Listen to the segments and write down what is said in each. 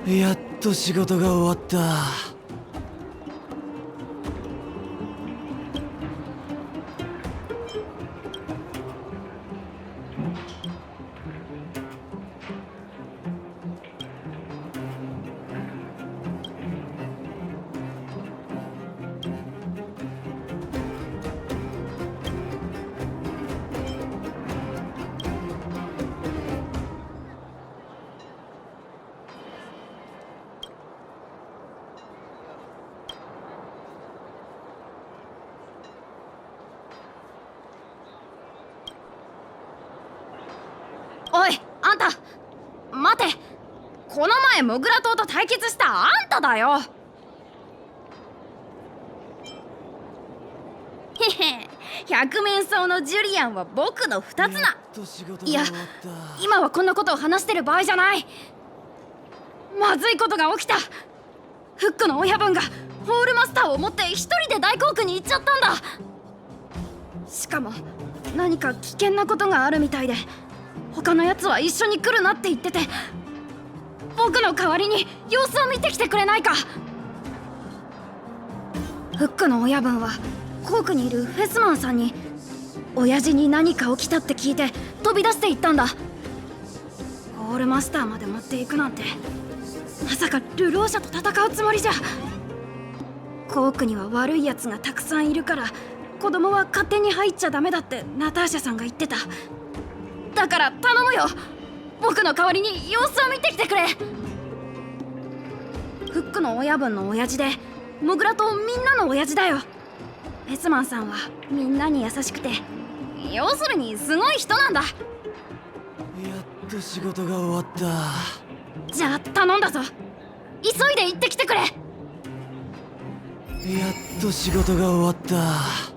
やっと仕事が終わった。おい、あんた待て。この前モグラ島と対決したあんただよ。へへ、百面相のジュリアンは僕の二つな。いや、今はこんなことを話してる場合じゃない。まずいことが起きた。フックの親分がホールマスターを持って一人で大航空に行っちゃったんだ。しかも何か危険なことがあるみたいで、他のやつは一緒に来るなって言ってて、僕の代わりに様子を見てきてくれないか。フックの親分は航空にいるフェスマンさんに親父に何か起きたって聞いて飛び出して行ったんだ。ホールマスターまで持っていくなんて、まさか流浪者と戦うつもりじゃ。航空には悪いやつがたくさんいるから子供は勝手に入っちゃダメだってナターシャさんが言ってた。だから頼むよ、僕の代わりに様子を見てきてくれ。フックの親分の親父で、モグラとみんなの親父だよ。フェスマンさんはみんなに優しくて、要するにすごい人なんだ。やっと仕事が終わった。じゃあ頼んだぞ、急いで行ってきてくれ。やっと仕事が終わった。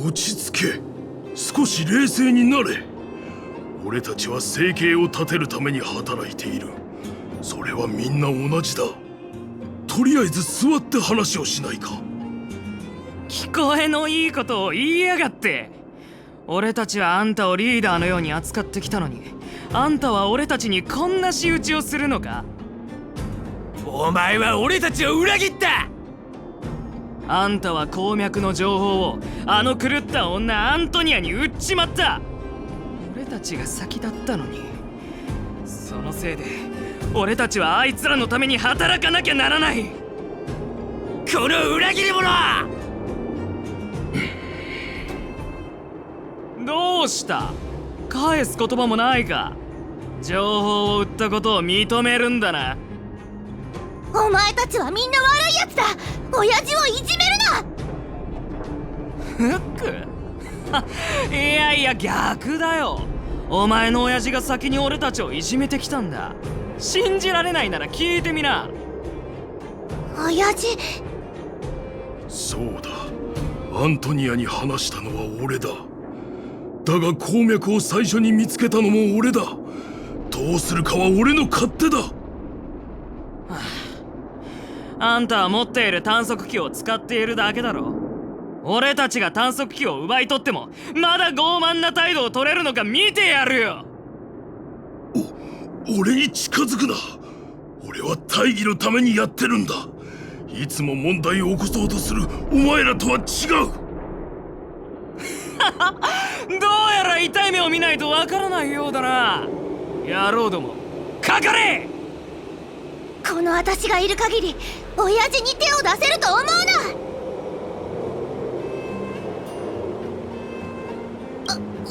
落ち着け。少し冷静になれ。俺たちは生計を立てるために働いている。それはみんな同じだ。とりあえず座って話をしないか。聞こえのいいことを言いやがって。俺たちはあんたをリーダーのように扱ってきたのに、あんたは俺たちにこんな仕打ちをするのか。お前は俺たちを裏切った。あんたは鉱脈の情報をあの狂った女アントニアに売っちまった。俺たちが先だったのに、そのせいで俺たちはあいつらのために働かなきゃならない。この裏切り者！どうした？返す言葉もないか。情報を売ったことを認めるんだな。お前たちはみんな悪いやつだ。親父をいじめるな。フック？いやいや、逆だよ。お前の親父が先に俺たちをいじめてきたんだ。信じられないなら聞いてみな。親父？そうだ、アントニアに話したのは俺だ。だが鉱脈を最初に見つけたのも俺だ。どうするかは俺の勝手だ。あんたは持っている探索機を使っているだけだろ。俺たちが探索機を奪い取ってもまだ傲慢な態度を取れるのか見てやるよ。俺に近づくな。俺は大義のためにやってるんだ。いつも問題を起こそうとするお前らとは違う。どうやら痛い目を見ないとわからないようだな。野郎ども、かかれ。この私がいる限り親父に手を出せると思うな。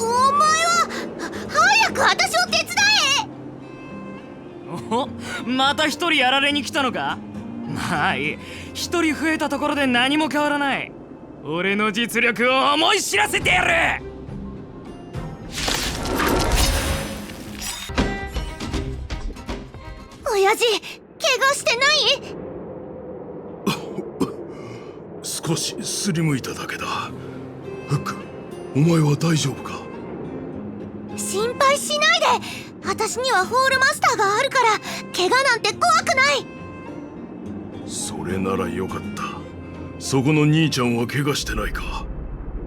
お前は早く私を手伝え。お、また一人やられに来たのか。まあいい、一人増えたところで何も変わらない。俺の実力を思い知らせてやる。親父、怪我してない？少しすりむいただけだ。フック、お前は大丈夫か？心配しないで。私にはホールマスターがあるから怪我なんて怖くない。それならよかった。そこの兄ちゃんは怪我してないか？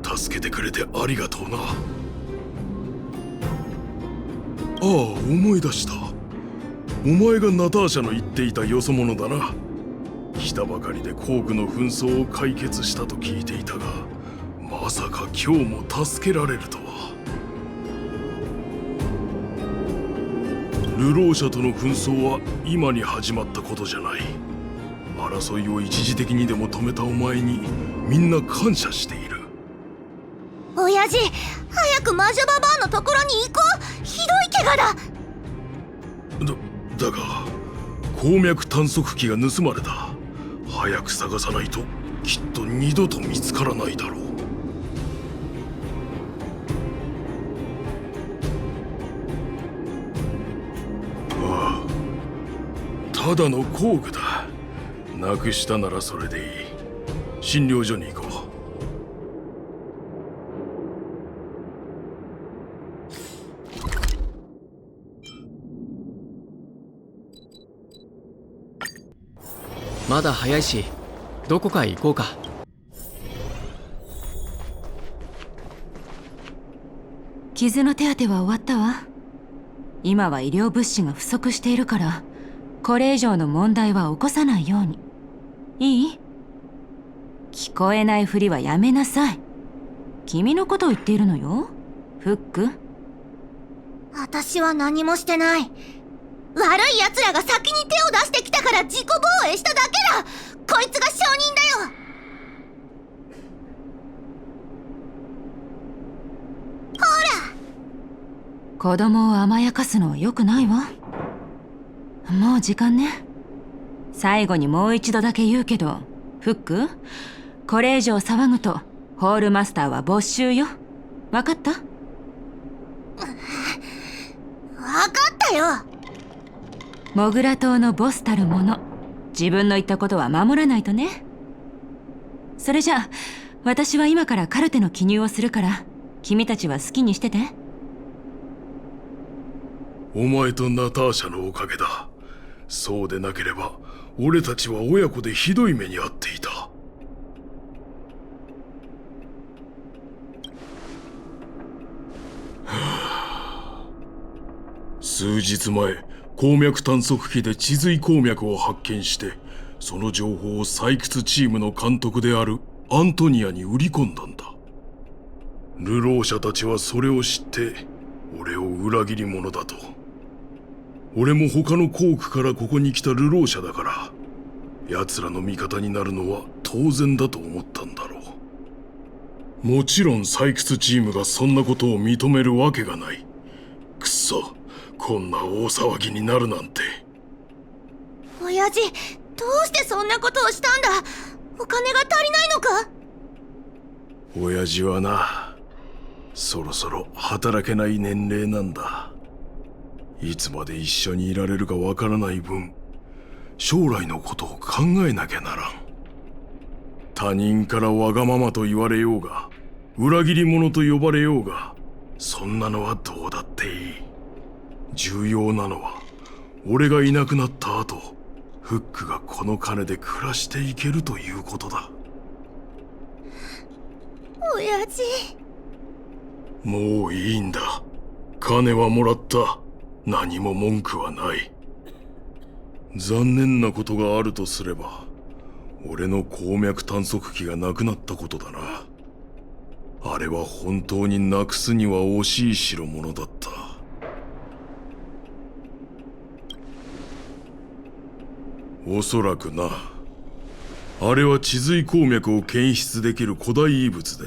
助けてくれてありがとうな。ああ、思い出した。お前がナターシャの言っていたよそ者だな。来たばかりでコークの紛争を解決したと聞いていたが、まさか今日も助けられるとは。流浪者との紛争は今に始まったことじゃない。争いを一時的にでも止めたお前にみんな感謝している。親父、早く魔女ババアのところに行こう。ひどい怪我だ。だが鉱脈探測機が盗まれた。早く探さないときっと二度と見つからないだろう。ああ、ただの工具だ。なくしたならそれでいい。診療所に行こう。まだ早いし、どこかへ行こうか。傷の手当ては終わったわ。今は医療物資が不足しているから、これ以上の問題は起こさないように。いい？聞こえないふりはやめなさい。君のことを言っているのよ、フック。私は何もしてない。悪い奴らが先に手を出してきたから自己防衛しただけだ。こいつが証人だよ。ほら、子供を甘やかすのは良くないわ。もう時間ね。最後にもう一度だけ言うけど、フック、これ以上騒ぐとホールマスターは没収よ。わかった？わかったよ。モグラ島のボスたるもの、自分の言ったことは守らないとね。それじゃあ、私は今からカルテの記入をするから、君たちは好きにしてて。お前とナターシャのおかげだ。そうでなければ俺たちは親子でひどい目に遭っていた。数日前、鉱脈探測機で地髄鉱脈を発見して、その情報を採掘チームの監督であるアントニアに売り込んだんだ。流浪者たちはそれを知って俺を裏切り者だと。俺も他の鉱区からここに来た流浪者だから、奴らの味方になるのは当然だと思ったんだろう。もちろん採掘チームがそんなことを認めるわけがない。くっそ、こんな大騒ぎになるなんて。親父、どうしてそんなことをしたんだ？お金が足りないのか？親父はな、そろそろ働けない年齢なんだ。いつまで一緒にいられるかわからない分、将来のことを考えなきゃならん。他人からわがままと言われようが、裏切り者と呼ばれようが、そんなのはどうだっていい。重要なのは、俺がいなくなった後、フックがこの金で暮らしていけるということだ。親父。もういいんだ。金はもらった。何も文句はない。残念なことがあるとすれば、俺の鉱脈探測機がなくなったことだな。あれは本当になくすには惜しい代物だった。おそらくな。あれは地髄鉱脈を検出できる古代遺物で、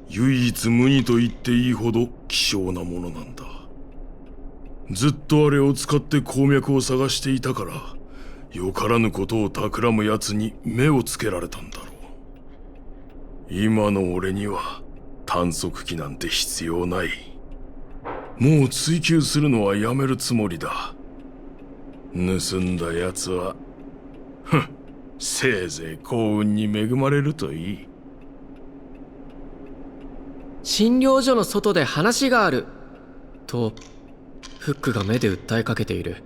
唯一無二と言っていいほど希少なものなんだ。ずっとあれを使って鉱脈を探していたから、よからぬことを企む奴に目をつけられたんだろう。今の俺には探測機なんて必要ない。もう追求するのはやめるつもりだ。盗んだ奴は、せいぜい幸運に恵まれるといい。診療所の外で話があるとフックが目で訴えかけている。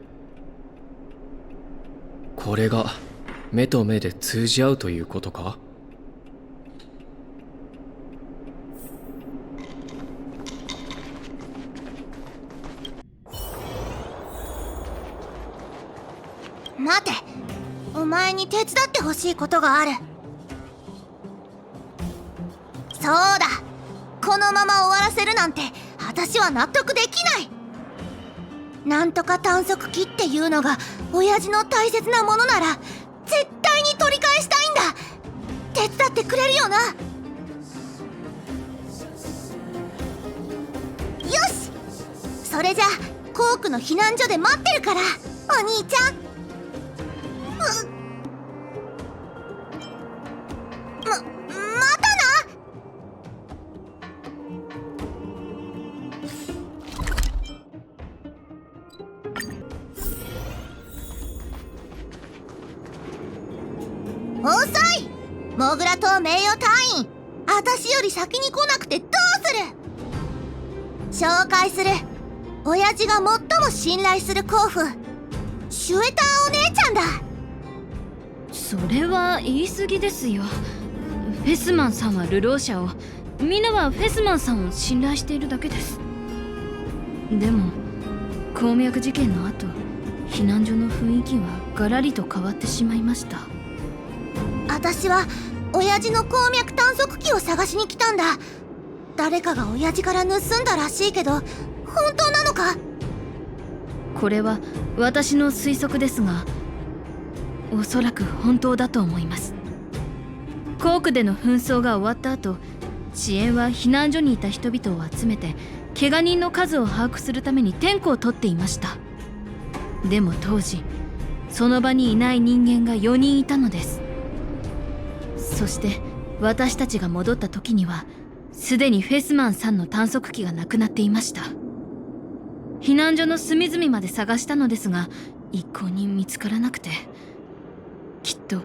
これが目と目で通じ合うということか？待て、お前に手伝ってほしいことがある。そうだ、このまま終わらせるなんて私は納得できない。なんとか短足機っていうのが親父の大切なものなら絶対に取り返したいんだ。手伝ってくれるよな。よし、それじゃコークの避難所で待ってるから、お兄ちゃん。またな。遅い、モグラ島名誉隊員。私より先に来なくてどうする？紹介する。親父が最も信頼する甲府、シュエターお姉ちゃんだ。それは言い過ぎですよ。フェスマンさんは流浪者を、みんなはフェスマンさんを信頼しているだけです。でも鉱脈事件の後、避難所の雰囲気はガラリと変わってしまいました。私は親父の鉱脈探索機を探しに来たんだ。誰かが親父から盗んだらしいけど、本当なのか？これは私の推測ですが、おそらく本当だと思います。コークでの紛争が終わった後、遅延は避難所にいた人々を集めて怪我人の数を把握するために点呼を取っていました。でも当時その場にいない人間が4人いたのです。そして私たちが戻った時にはすでにフェスマンさんの探索機がなくなっていました。避難所の隅々まで探したのですが一向に見つからなくて、きっと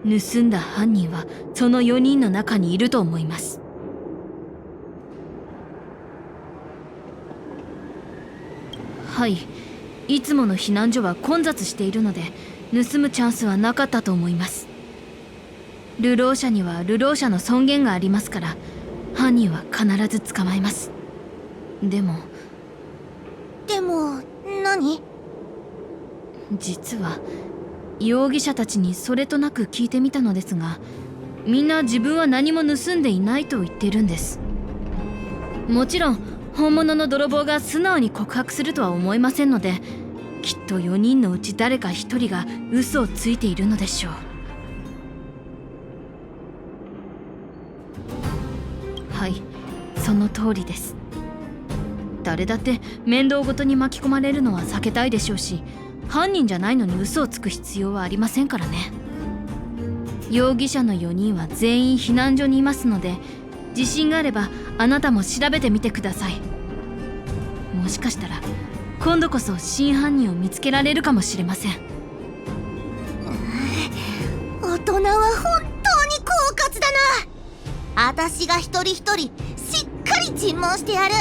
盗んだ犯人はその4人の中にいると思います。はい、いつもの避難所は混雑しているので盗むチャンスはなかったと思います。流浪者には流浪者の尊厳がありますから、犯人は必ず捕まえます。でも何？実は容疑者たちにそれとなく聞いてみたのですが、みんな自分は何も盗んでいないと言っているんです。もちろん本物の泥棒が素直に告白するとは思えませんので、きっと4人のうち誰か1人が嘘をついているのでしょう。はい、その通りです。誰だって面倒ごとに巻き込まれるのは避けたいでしょうし、犯人じゃないのに嘘をつく必要はありませんからね。容疑者の4人は全員避難所にいますので、自信があればあなたも調べてみてください。もしかしたら今度こそ真犯人を見つけられるかもしれません。大人は本当に狡猾だな。私が一人一人しっかり尋問してやる。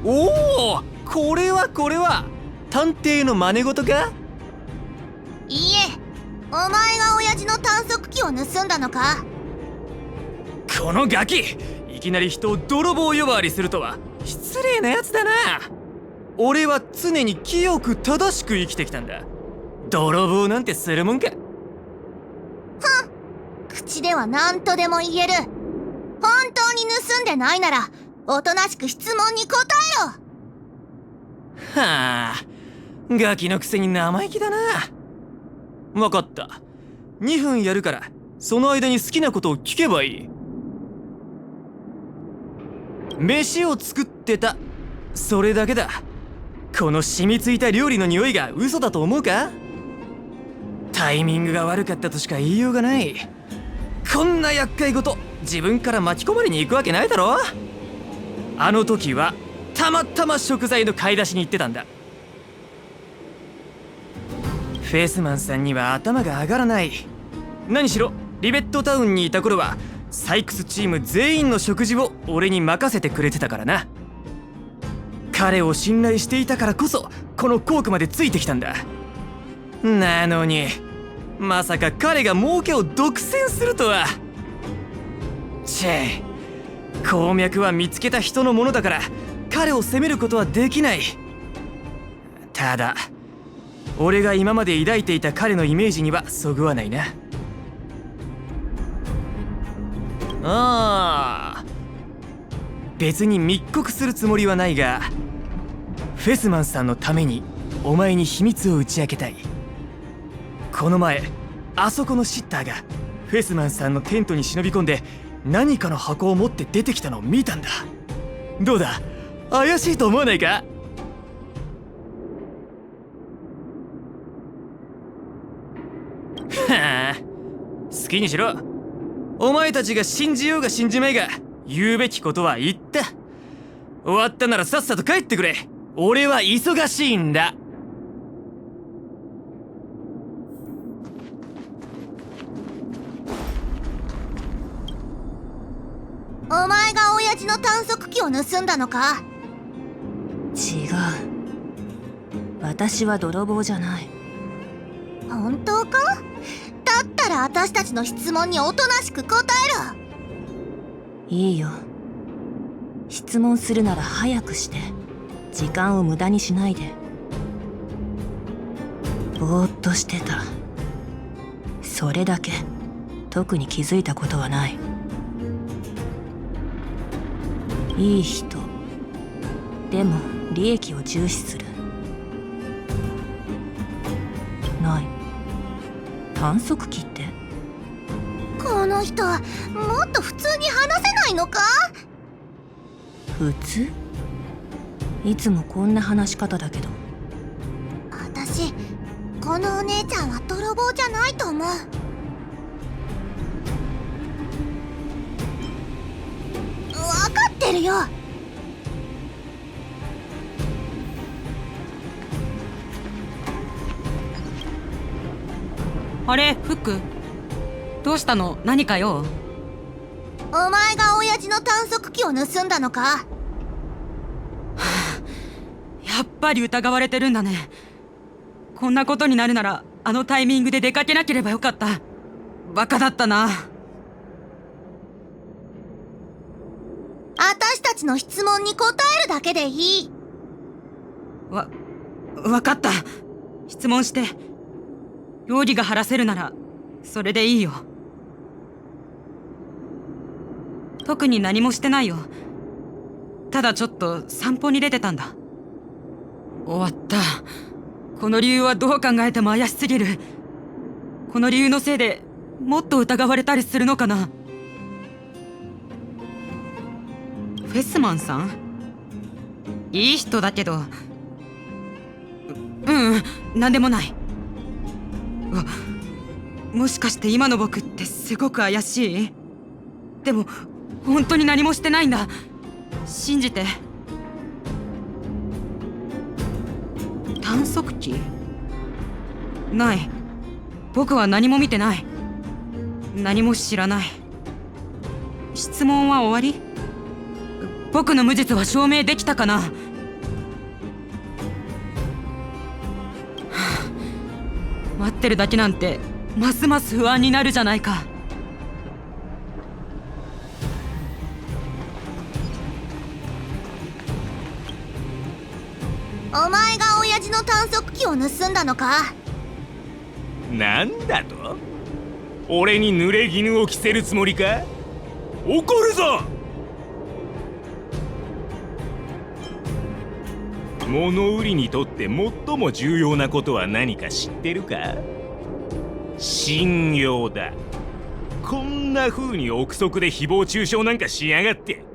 おお、これは探偵の真似事か？いいえ、お前が親父の探索機を盗んだのか？このガキ、いきなり人を泥棒呼ばわりするとは失礼なやつだな。俺は常に清く正しく生きてきたんだ。泥棒なんてするもんか。口では何とでも言える。本当に盗んでないならおとなしく質問に答えろ。はあ、ガキのくせに生意気だな。分かった、2分やるからその間に好きなことを聞けばいい。飯を作ってた、それだけだ。この染みついた料理の匂いが嘘だと思うか？タイミングが悪かったとしか言いようがない。こんな厄介事自分から巻き込まれに行くわけないだろ。あの時はたまたま食材の買い出しに行ってたんだ。フェスマンさんには頭が上がらない。何しろリベットタウンにいた頃はサイクスチーム全員の食事を俺に任せてくれてたからな。彼を信頼していたからこそこのコークまでついてきたんだ。なのにまさか彼が儲けを独占するとは。チェイ、鉱脈は見つけた人のものだから彼を責めることはできない。ただ俺が今まで抱いていた彼のイメージにはそぐわないな。ああ、別に密告するつもりはないが、フェスマンさんのためにお前に秘密を打ち明けたい。この前あそこのシッターがフェスマンさんのテントに忍び込んで何かの箱を持って出てきたのを見たんだ。どうだ、怪しいと思わないか？はあ、好きにしろ。お前たちが信じようが信じまいが言うべきことは言った。終わったならさっさと帰ってくれ。俺は忙しいんだ。お前が親父の探索機を盗んだのか？違う。私は泥棒じゃない。本当か？だったら私たちの質問におとなしく答えろ。いいよ。質問するなら早くして。時間を無駄にしないで。ぼーっとしてた。それだけ。特に気づいたことはない。いい人。でも利益を重視する。ない。探索機って？この人はもっと普通に話せないのか？普通？いつもこんな話し方だけど。私、このお姉ちゃんは泥棒じゃないと思う。分かってるよ。あれ、フック、どうしたの？何かよ。お前が親父の探索機を盗んだのか？やっぱり疑われてるんだね。こんなことになるならあのタイミングで出かけなければよかった。バカだったな。私たちの質問に答えるだけでいい。わかった。質問して。容疑が晴らせるならそれでいいよ。特に何もしてないよ。ただちょっと散歩に出てたんだ。終わった。この理由はどう考えても怪しすぎる。この理由のせいでもっと疑われたりするのかな。フェスマンさん？いい人だけど。なんでもない。もしかして今の僕ってすごく怪しい？でも本当に何もしてないんだ。信じて。探索機？ない。僕は何も見てない。何も知らない。質問は終わり？僕の無実は証明できたかな？待ってるだけなんてますます不安になるじゃないか。お前が親父の探索機を盗んだのか？なんだと？俺に濡れ衣を着せるつもりか？怒るぞ！物売りにとって最も重要なことは何か知ってるか？信用だ。こんな風に憶測で誹謗中傷なんかしやがって、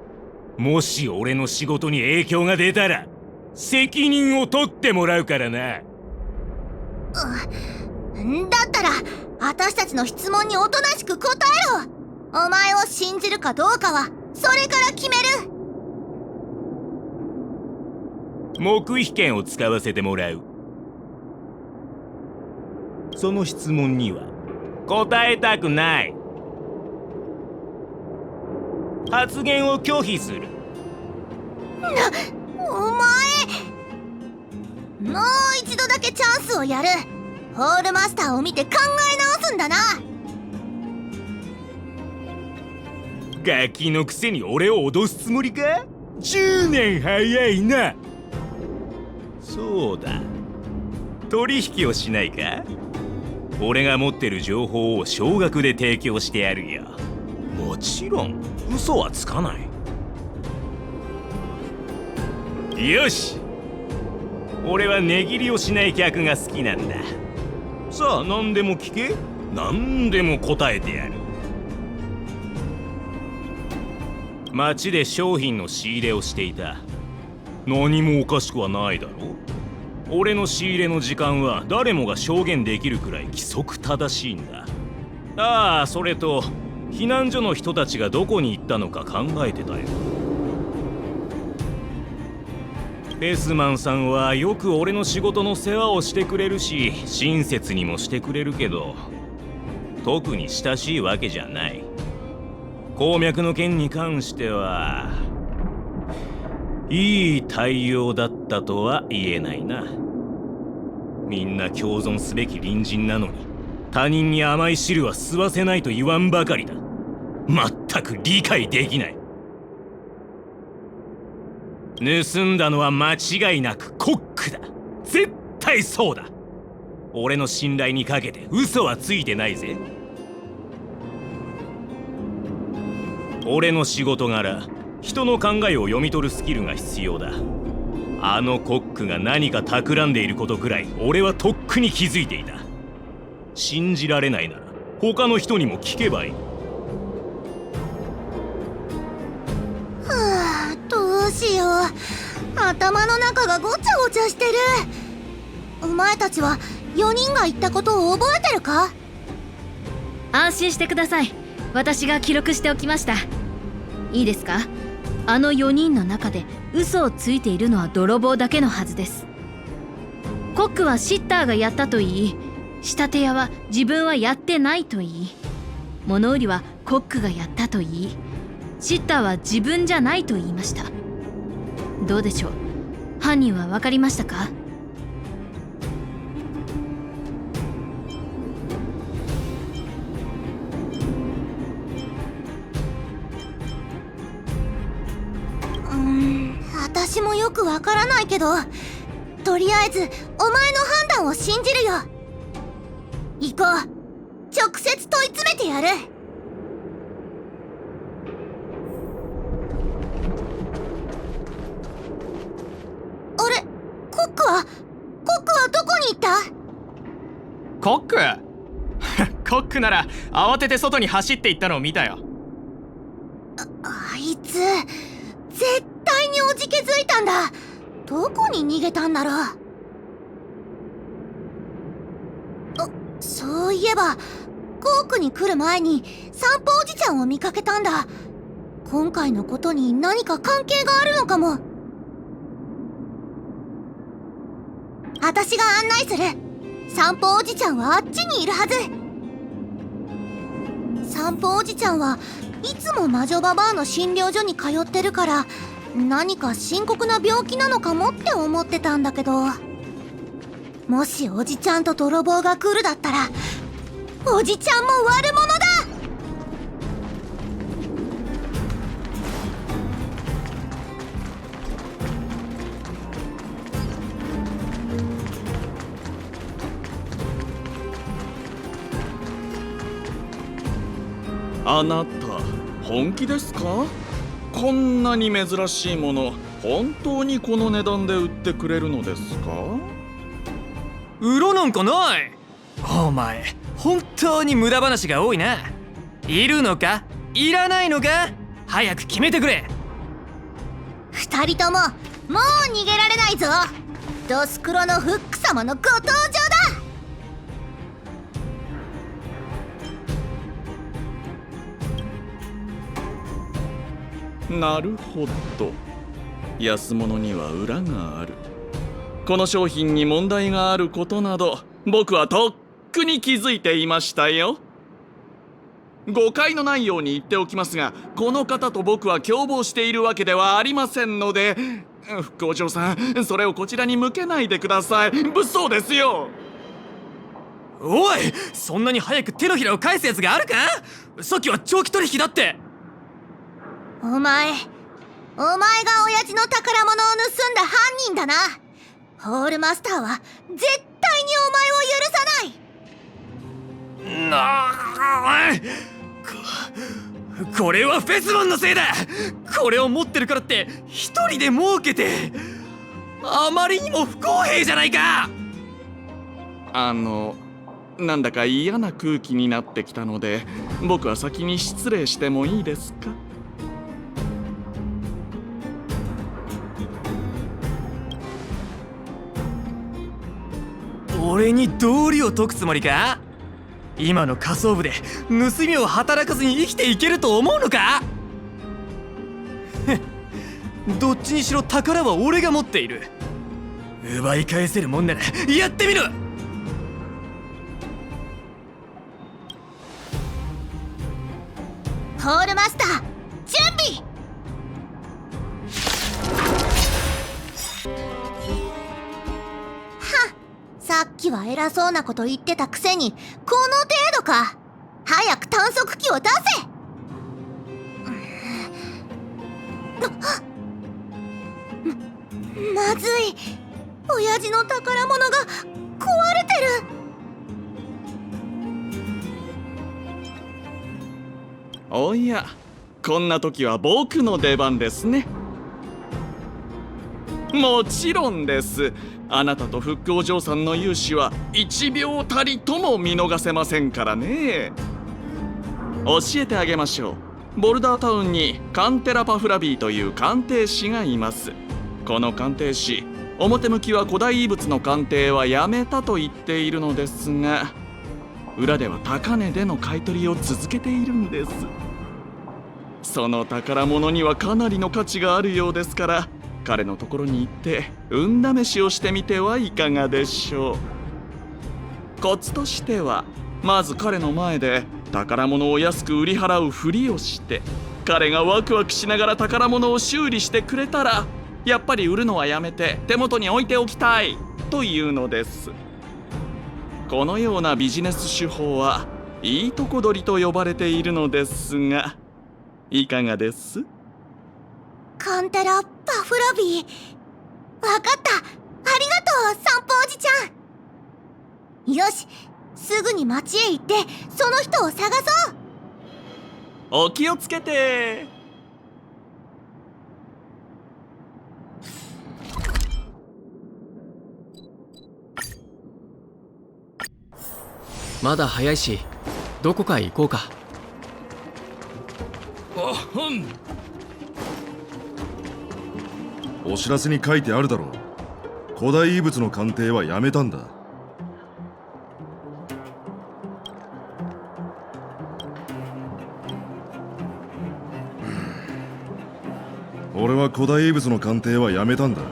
もし俺の仕事に影響が出たら責任を取ってもらうからな。だったら私たちの質問におとなしく答えろ。お前を信じるかどうかはそれから決める。黙秘権を使わせてもらう。その質問には答えたくない。発言を拒否する。お前、もう一度だけチャンスをやる。ホールマスターを見て考え直すんだな。ガキのくせに俺を脅すつもりか？10年早いな。そうだ、取引をしないか？俺が持ってる情報を少額で提供してやるよ。もちろん嘘はつかない。よし、俺は値切りをしない客が好きなんだ。さあ何でも聞け。何でも答えてやる。町で商品の仕入れをしていた。何もおかしくはないだろう。俺の仕入れの時間は誰もが証言できるくらい規則正しいんだ。ああ、それと避難所の人たちがどこに行ったのか考えてたよ。ペスマンさんはよく俺の仕事の世話をしてくれるし、親切にもしてくれるけど、特に親しいわけじゃない。鉱脈の件に関してはいい対応だったとは言えないな。みんな共存すべき隣人なのに、他人に甘い汁は吸わせないと言わんばかりだ。全く理解できない。盗んだのは間違いなくコックだ。絶対そうだ。俺の信頼にかけて嘘はついてないぜ。俺の仕事柄、人の考えを読み取るスキルが必要だ。あのコックが何か企んでいることくらい俺はとっくに気づいていた。信じられないなら他の人にも聞けばいい。どうしよう。頭の中がごちゃごちゃしてる。お前たちは4人が言ったことを覚えてるか？安心してください。私が記録しておきました。いいですか？あの4人の中で嘘をついているのは泥棒だけのはずです。コックはシッターがやったと言い、仕立て屋は自分はやってないと言い、物売りはコックがやったと言い、シッターは自分じゃないと言いました。どうでしょう、犯人は分かりましたか？私もよくわからないけど、とりあえずお前の判断を信じるよ。行こう。直接問い詰めてやる。あれ、コックはどこに行った？コックコックなら慌てて外に走っていったのを見たよ。あいつ絶対におじけづいたんだ。どこに逃げたんだろう。そういえばコークに来る前に散歩おじちゃんを見かけたんだ。今回のことに何か関係があるのかも。私が案内する。散歩おじちゃんはあっちにいるはず。散歩おじちゃんはいつも魔女ババアの診療所に通ってるから、何か深刻な病気なのかもって思ってたんだけど、もしおじちゃんと泥棒が来るだったらおじちゃんも悪者だ。あなた本気ですか？こんなに珍しいもの、本当にこの値段で売ってくれるのですか？売ろなんかない。お前本当に無駄話が多いな。いるのかいらないのか、早く決めてくれ。2人とももう逃げられないぞ。ドスクロのフック様のご登場だ。なるほど、安物には裏がある。この商品に問題があることなど僕はとっくに気づいていましたよ。誤解のないように言っておきますが、この方と僕は共謀しているわけではありませんので、副校長さん、それをこちらに向けないでください。物騒ですよ。おい、そんなに早く手のひらを返すやつがあるか？さっきは長期取引だって。お前が親父の宝物を盗んだ犯人だな。ホールマスターは絶対にお前を許さない。これはフェスマンのせいだ。これを持ってるからって一人で儲けて、あまりにも不公平じゃないか。なんだか嫌な空気になってきたので、僕は先に失礼してもいいですか？俺に道理を解くつもりか？今の仮想部で盗みを働かずに生きていけると思うのか？どっちにしろ宝は俺が持っている。奪い返せるもんならやってみろ。ホールマスター準備。さっきは偉そうなこと言ってたくせにこの程度か。早く探索機を出せ。まずい。親父の宝物が壊れてる。おや、こんな時は僕の出番ですね。もちろんです。あなたとフックお嬢さんの勇姿は1秒たりとも見逃せませんからね。教えてあげましょう。ボルダータウンにカンテラパフラビーという鑑定士がいます。この鑑定士、表向きは古代遺物の鑑定はやめたと言っているのですが、裏では高値での買い取りを続けているんです。その宝物にはかなりの価値があるようですから、彼のところに行って運試しをしてみてはいかがでしょう。コツとしては、まず彼の前で宝物を安く売り払うふりをして、彼がワクワクしながら宝物を修理してくれたら、やっぱり売るのはやめて手元に置いておきたいというのです。このようなビジネス手法はいいとこ取りと呼ばれているのですが、いかがです？カンテラパフラビー。わかった。ありがとう、散歩おじちゃん。よし、すぐに町へ行ってその人を探そう。お気をつけて。まだ早いし、どこかへ行こうか。お知らせに書いてあるだろう。古代遺物の鑑定はやめたんだ。俺は古代遺物の鑑定はやめたんだ。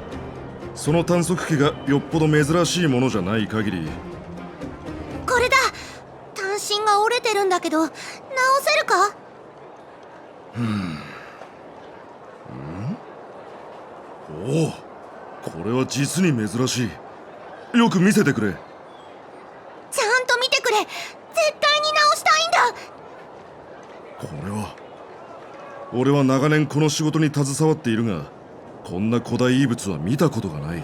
その探索機がよっぽど珍しいものじゃない限り。これだ。単身が折れてるんだけど直せるか？おお、これは実に珍しい。よく見せてくれ。ちゃんと見てくれ。絶対に直したいんだ。俺は長年この仕事に携わっているが、こんな古代遺物は見たことがない。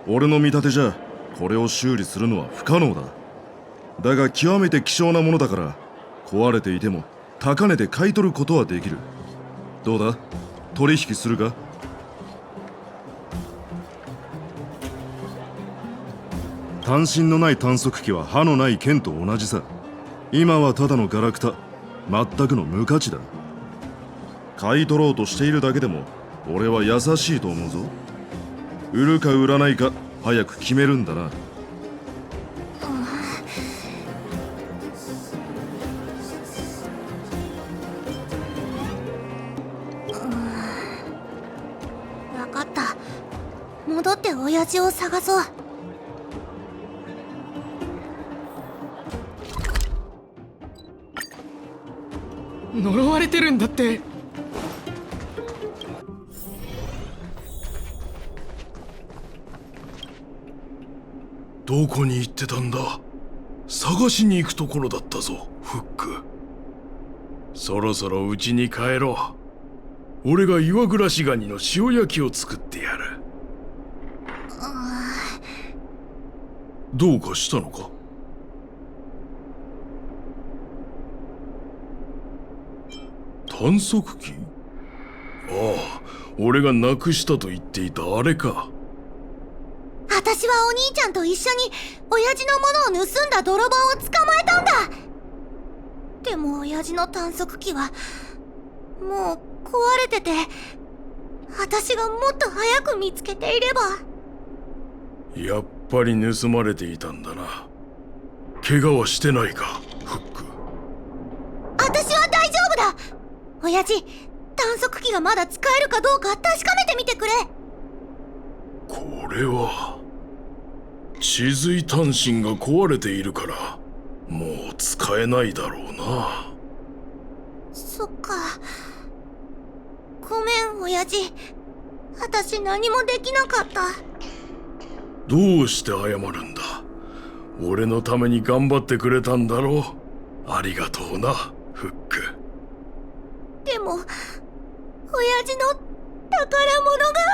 俺の見立てじゃこれを修理するのは不可能だ。だが極めて希少なものだから、壊れていても高値で買い取ることはできる。どうだ、取引するか？単身のない探索機は歯のない剣と同じさ。今はただのガラクタ、全くの無価値だ。買い取ろうとしているだけでも俺は優しいと思うぞ。売るか売らないか早く決めるんだな。分かった。戻って親父を探そう。呪われてるんだって。どこに行ってたんだ？探しに行くところだったぞ、フック。そろそろ家に帰ろう。俺が岩暮らしガニの塩焼きを作ってやる。どうかしたのか？探索機？ああ、俺がなくしたと言っていたあれか。私はお兄ちゃんと一緒に親父のものを盗んだ泥棒を捕まえたんだ。でも親父の探索機はもう壊れてて、私がもっと早く見つけていれば。やっぱり盗まれていたんだな。怪我はしてないか、フック。私は大丈夫だ。親父、探索機がまだ使えるかどうか確かめてみてくれ。これは地髄単身が壊れているからもう使えないだろうな。そっか。ごめん親父、私何もできなかった。どうして謝るんだ。俺のために頑張ってくれたんだろう。ありがとうな、フック。でも親父の宝物が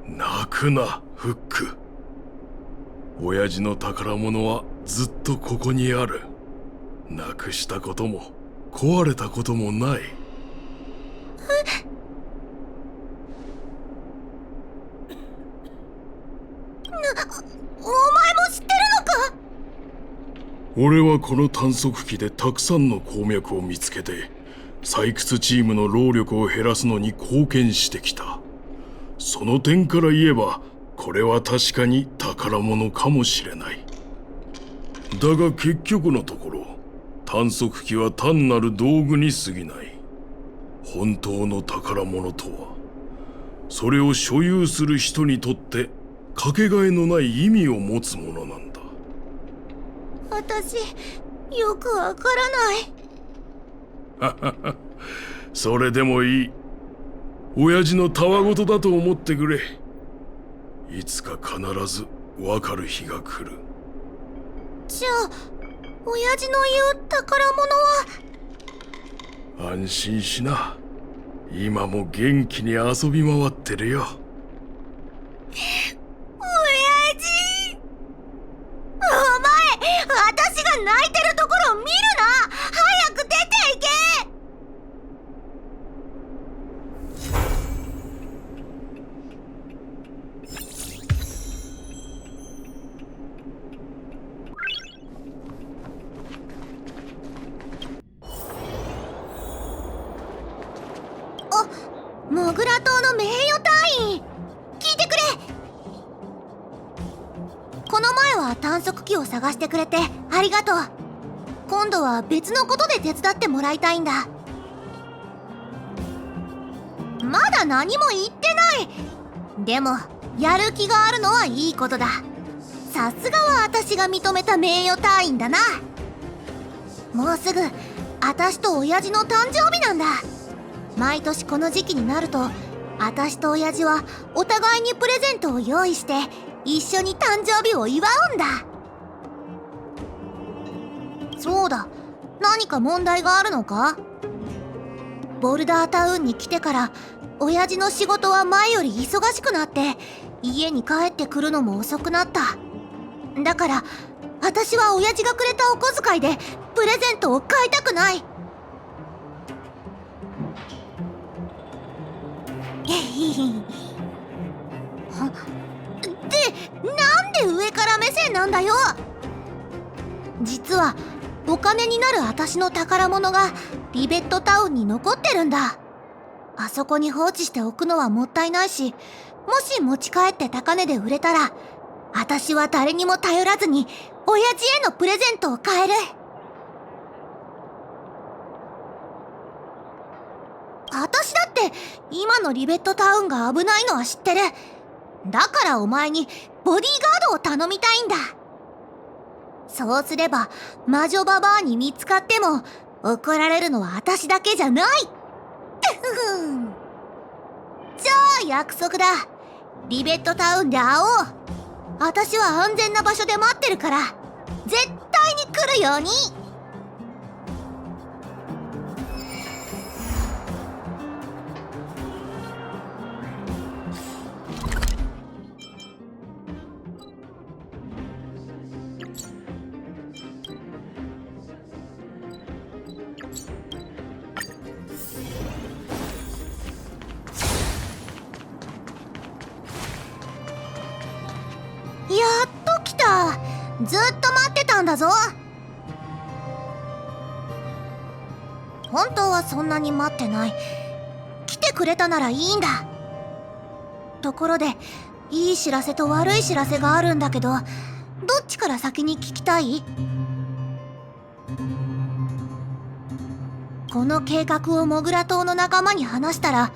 泣くな、フック。親父の宝物はずっとここにある。なくしたことも壊れたこともない。お前も知ってるのか？俺はこの探索機でたくさんの鉱脈を見つけて採掘チームの労力を減らすのに貢献してきた。その点から言えばこれは確かに宝物かもしれない。だが結局のところ探索機は単なる道具に過ぎない。本当の宝物とはそれを所有する人にとってかけがえのない意味を持つものなんだ。私よくわからない。それでもいい。親父のたわごとだと思ってくれ。いつか必ずわかる日が来る。じゃあ親父の言う宝物は？安心しな。今も元気に遊び回ってるよ。親父、お前、私が泣いてるところを見るな。早く出て行け。モグラ島の名誉隊員、聞いてくれ。この前は探索機を探してくれてありがとう。今度は別のことで手伝ってもらいたいんだ。まだ何も言ってない。でもやる気があるのはいいことだ。さすがは私が認めた名誉隊員だな。もうすぐ私と親父の誕生日なんだ。毎年この時期になると私と親父はお互いにプレゼントを用意して一緒に誕生日を祝うんだ。そうだ、何か問題があるのか？ボルダータウンに来てから親父の仕事は前より忙しくなって家に帰ってくるのも遅くなった。だから私は親父がくれたお小遣いでプレゼントを買いたくない。なんで上から目線なんだよ。実はお金になる私の宝物がリベットタウンに残ってるんだ。あそこに放置しておくのはもったいないし、もし持ち帰って高値で売れたら私は誰にも頼らずに親父へのプレゼントを買える。私だって今のリベットタウンが危ないのは知ってる。だからお前にボディーガードを頼みたいんだ。そうすれば魔女ババアに見つかっても怒られるのは私だけじゃない。じゃあ約束だ。リベットタウンで会おう。私は安全な場所で待ってるから絶対に来るように。ずっと待ってたんだぞ。本当はそんなに待ってない。来てくれたならいいんだ。ところで、いい知らせと悪い知らせがあるんだけど、どっちから先に聞きたい？この計画をモグラ島の仲間に話したら、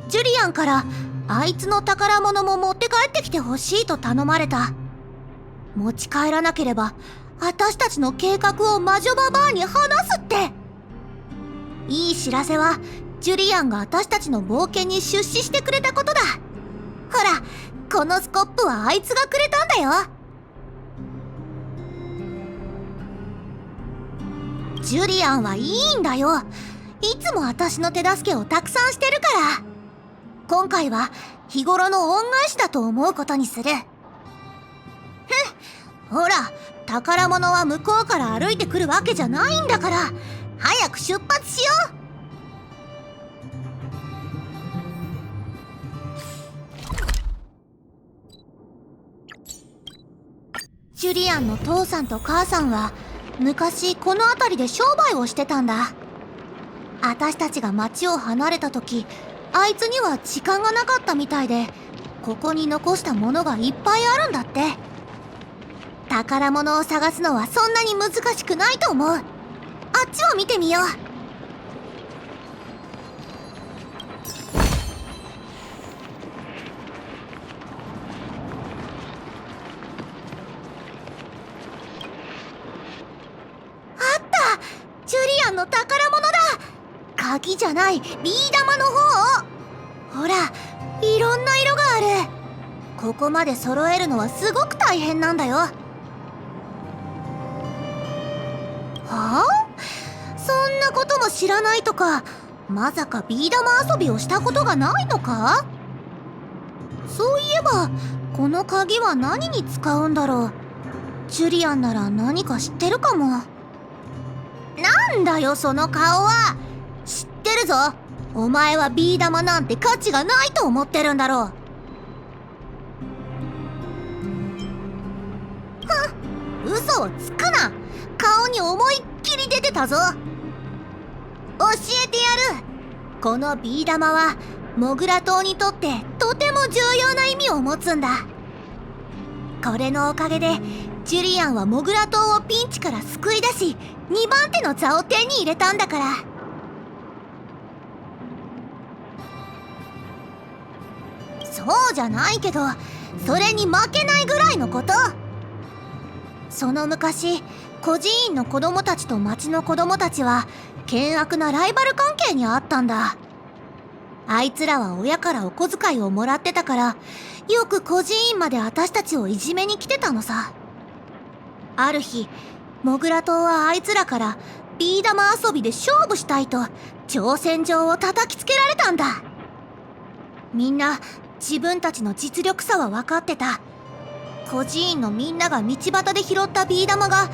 ジュリアンからあいつの宝物も持って帰ってきてほしいと頼まれた。持ち帰らなければ私たちの計画を魔女ババアに話すって。いい知らせはジュリアンが私たちの冒険に出資してくれたことだ。ほら、このスコップはあいつがくれたんだよ。ジュリアンはいいんだよ。いつも私の手助けをたくさんしてるから。今回は日頃の恩返しだと思うことにする。ほら、宝物は向こうから歩いてくるわけじゃないんだから、早く出発しよう。ジュリアンの父さんと母さんは昔この辺りで商売をしてたんだ。私たちが町を離れた時、あいつには時間がなかったみたいで、ここに残したものがいっぱいあるんだって。宝物を探すのはそんなに難しくないと思う。あっちを見てみよう。ジュリアンの宝物だ。鍵じゃない、ビー玉の方。ほら、いろんな色がある。ここまで揃えるのはすごく大変なんだよ。はあ？そんなことも知らないとか、まさかビー玉遊びをしたことがないのか？そういえば、この鍵は何に使うんだろう。ジュリアンなら何か知ってるかも。なんだよその顔は。知ってるぞ。お前はビー玉なんて価値がないと思ってるんだろう。ふん、嘘をつくな。顔に思いっきり出てたぞ。教えてやる。このビー玉はモグラ島にとってとても重要な意味を持つんだ。これのおかげでジュリアンはモグラ島をピンチから救い出し、2番手の座を手に入れたんだから。そうじゃないけど、それに負けないぐらいのこと。その昔、孤児院の子供たちと町の子供たちは険悪なライバル関係にあったんだ。あいつらは親からお小遣いをもらってたから、よく孤児院まで私たちをいじめに来てたのさ。ある日、モグラ島はあいつらからビー玉遊びで勝負したいと挑戦状を叩きつけられたんだ。みんな自分たちの実力差は分かってた。孤児院のみんなが道端で拾ったビー玉が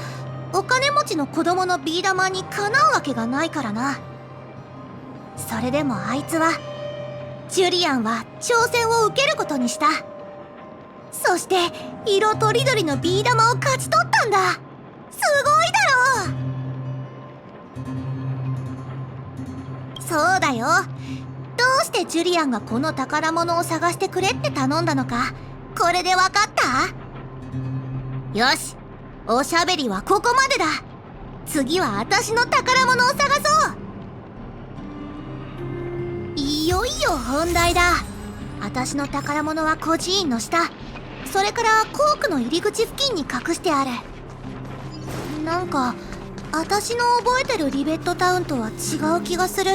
お金持ちの子供のビー玉にかなうわけがないからな。それでもあいつは、ジュリアンは挑戦を受けることにした。そして色とりどりのビー玉を勝ち取ったんだ。すごいだろう。そうだよ。どうしてジュリアンがこの宝物を探してくれって頼んだのか、これでわかった？よし、おしゃべりはここまでだ。次は私の宝物を探そう。いよいよ本題だ。私の宝物は孤児院の下、それからコークの入り口付近に隠してある。なんか私の覚えてるリベットタウンとは違う気がする。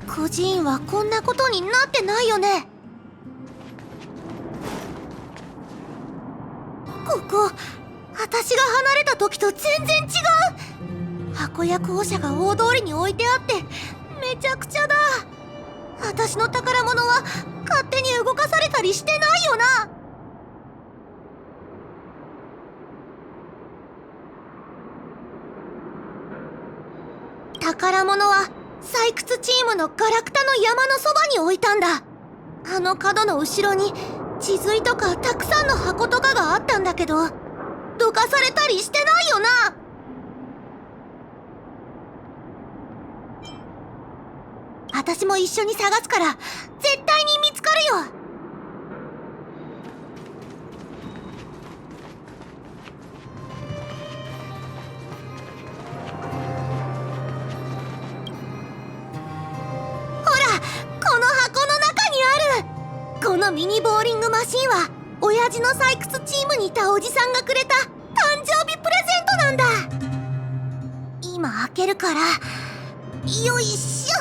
孤児院はこんなことになってないよね。ここ、私が離れた時と全然違う。箱や校舎が大通りに置いてあってめちゃくちゃだ。私の宝物は勝手に動かされたりしてないよな。宝物は採掘チームのガラクタの山のそばに置いたんだ。あの角の後ろに地髄とかたくさんの箱とかがあったんだけど、どかされたりしてないよな。私も一緒に探すから絶対に見つかるよ。ほら、この箱の中にある。このミニボーリングマシンは親父の採掘チームにいたおじさんがくれた誕生日プレゼントなんだ。今開けるから、よいしょ。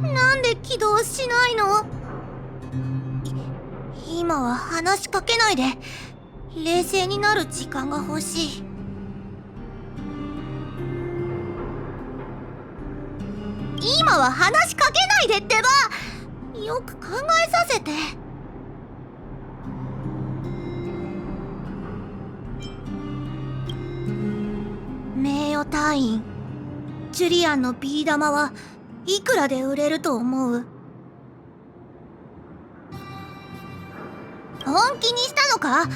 なんで起動しないの？今は話しかけないで冷静になる時間が欲しい。今は話しかけないでってば。よく考えさせて。名誉隊員ジュリアンのビー玉はいくらで売れると思う？本気にしたのか？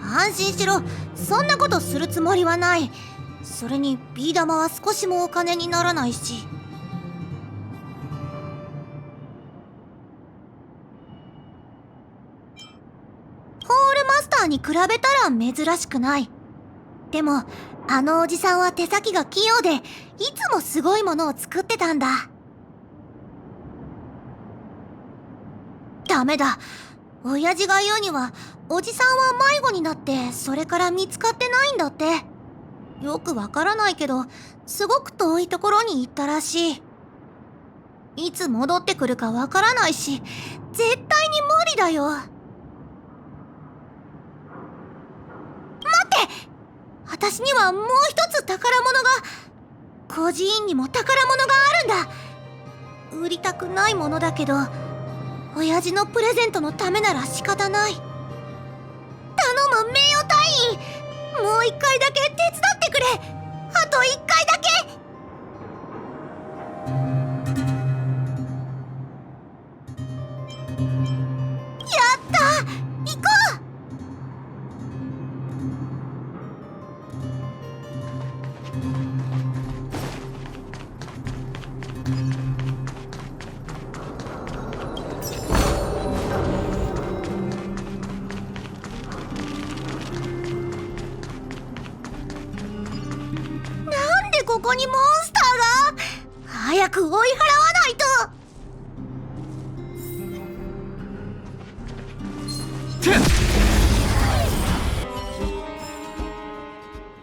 安心しろ、そんなことするつもりはない。それにビー玉は少しもお金にならないし。ホールマスターに比べたら珍しくない。でもあのおじさんは手先が器用でいつもすごいものを作ってたんだ。ダメだ。親父が言うにはおじさんは迷子になってそれから見つかってないんだって。よくわからないけどすごく遠いところに行ったらしい。いつ戻ってくるかわからないし絶対に無理だよ。待って、私にはもう一つ宝物が。孤児院にも宝物があるんだ。売りたくないものだけど親父のプレゼントのためなら仕方ない。頼む、名誉隊員、もう一回だけ手伝ってくれ。あと一回だけ。やった、行こう。ここにモンスターが。早く追い払わないと。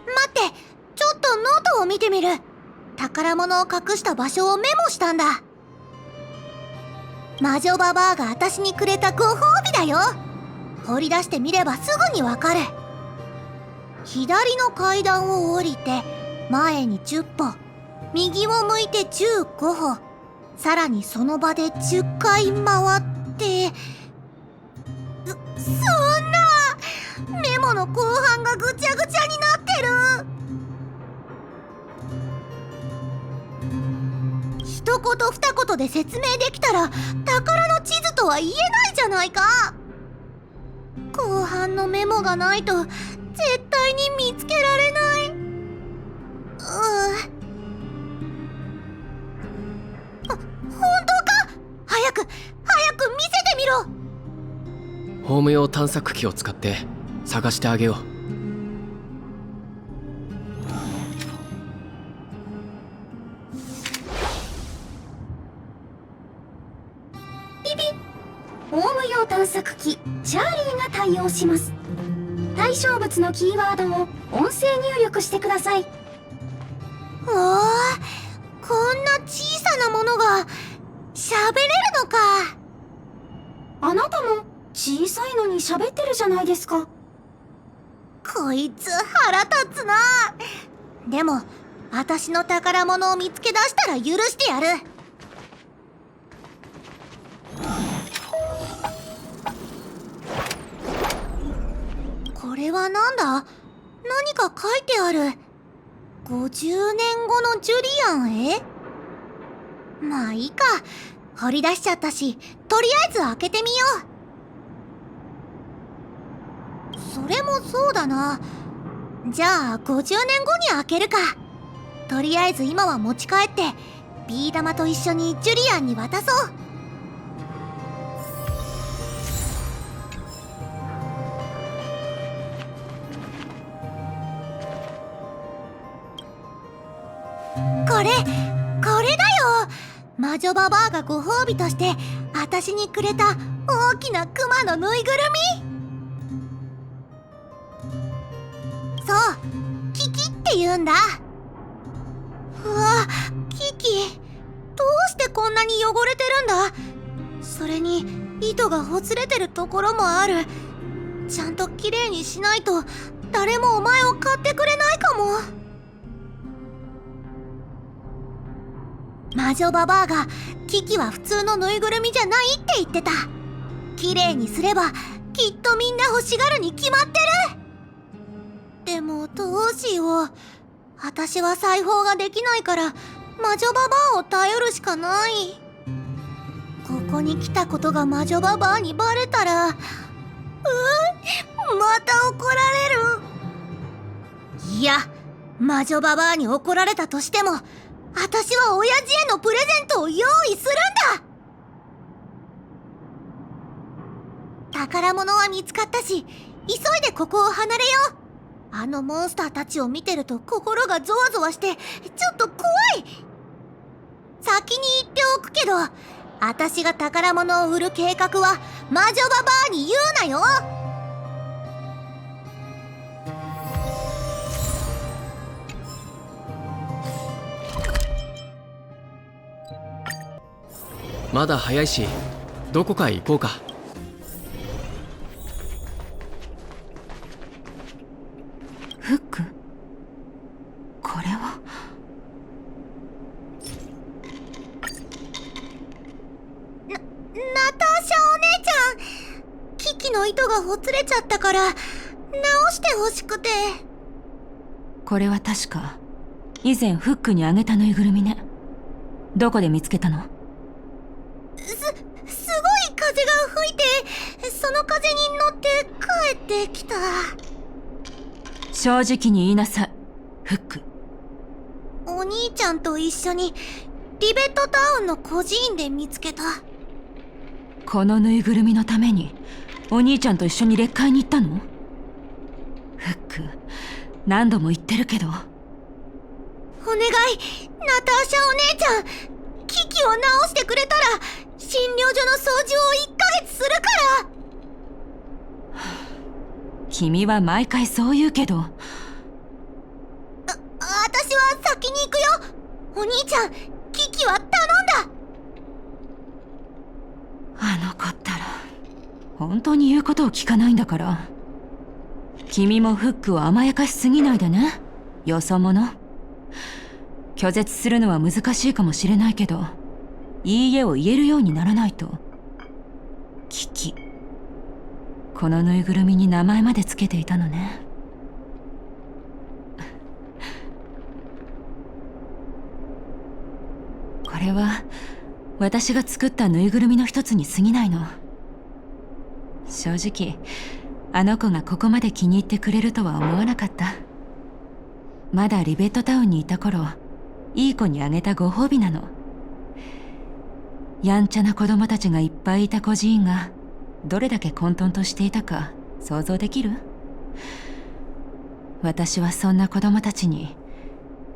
待って、ちょっとノートを見てみる。宝物を隠した場所をメモしたんだ。魔女ババアが私にくれたご褒美だよ。掘り出してみればすぐにわかる。左の階段を降りて前に10歩、右を向いて15歩、さらにその場で10回回って。そんな、メモの後半がぐちゃぐちゃになってる。一言二言で説明できたら宝の地図とは言えないじゃないか。後半のメモがないと絶対に見つけられない。本当か？早く見せてみろ。ホーム用探索機を使って探してあげよう。ピピ、ホーム用探索機チャーリーが対応します。対象物のキーワードを音声入力してください。おー、こんな小さなものが喋れるのか。あなたも小さいのに喋ってるじゃないですか。こいつ腹立つな。でも私の宝物を見つけ出したら許してやる。これはなんだ？何か書いてある。50年後のジュリアンへ？まあいいか。掘り出しちゃったし、とりあえず開けてみよう。それもそうだな。じゃあ50年後に開けるか。とりあえず今は持ち帰ってビー玉と一緒にジュリアンに渡そう。これだよ。魔女ババアがご褒美として私にくれた大きなクマのぬいぐるみ。そう、キキって言うんだ。うわ、キキ、どうしてこんなに汚れてるんだ。それに糸がほつれてるところもある。ちゃんときれいにしないと誰もお前を買ってくれないかも。魔女ババアがキキは普通のぬいぐるみじゃないって言ってた。きれいにすればきっとみんな欲しがるに決まってる。でもどうしよう。私は裁縫ができないから魔女ババアを頼るしかない。ここに来たことが魔女ババアにバレたら、また怒られる。いや、魔女ババアに怒られたとしても私は親父へのプレゼントを用意するんだ。宝物は見つかったし、急いでここを離れよう。あのモンスターたちを見てると心がゾワゾワしてちょっと怖い。先に言っておくけど、私が宝物を売る計画は魔女ババアに言うなよ。まだ早いし、どこかへ行こうか。フック？これはナターシャお姉ちゃん、キキの糸がほつれちゃったから直してほしくて。これは確か以前フックにあげたぬいぐるみね。どこで見つけたの？すごい風が吹いて、その風に乗って帰ってきた。正直に言いなさい、フック。お兄ちゃんと一緒にリベットタウンの孤児院で見つけた。このぬいぐるみのためにお兄ちゃんと一緒に列会に行ったの？フック、何度も言ってるけど。お願い、ナターシャお姉ちゃん、キキを直してくれたら診療所の掃除を1ヶ月するから。君は毎回そう言うけど。私は先に行くよ。お兄ちゃん、キキは頼んだ。あの子ったら本当に言うことを聞かないんだから。君もフックを甘やかしすぎないでね、よそ者。拒絶するのは難しいかもしれないけど、いいえを言えるようにならないと。キキ、このぬいぐるみに名前までつけていたのね。これは私が作ったぬいぐるみの一つに過ぎないの。正直あの子がここまで気に入ってくれるとは思わなかった。まだリベットタウンにいた頃、いい子にあげたご褒美なの。やんちゃな子供たちがいっぱいいた孤児院がどれだけ混沌としていたか想像できる？私はそんな子供たちに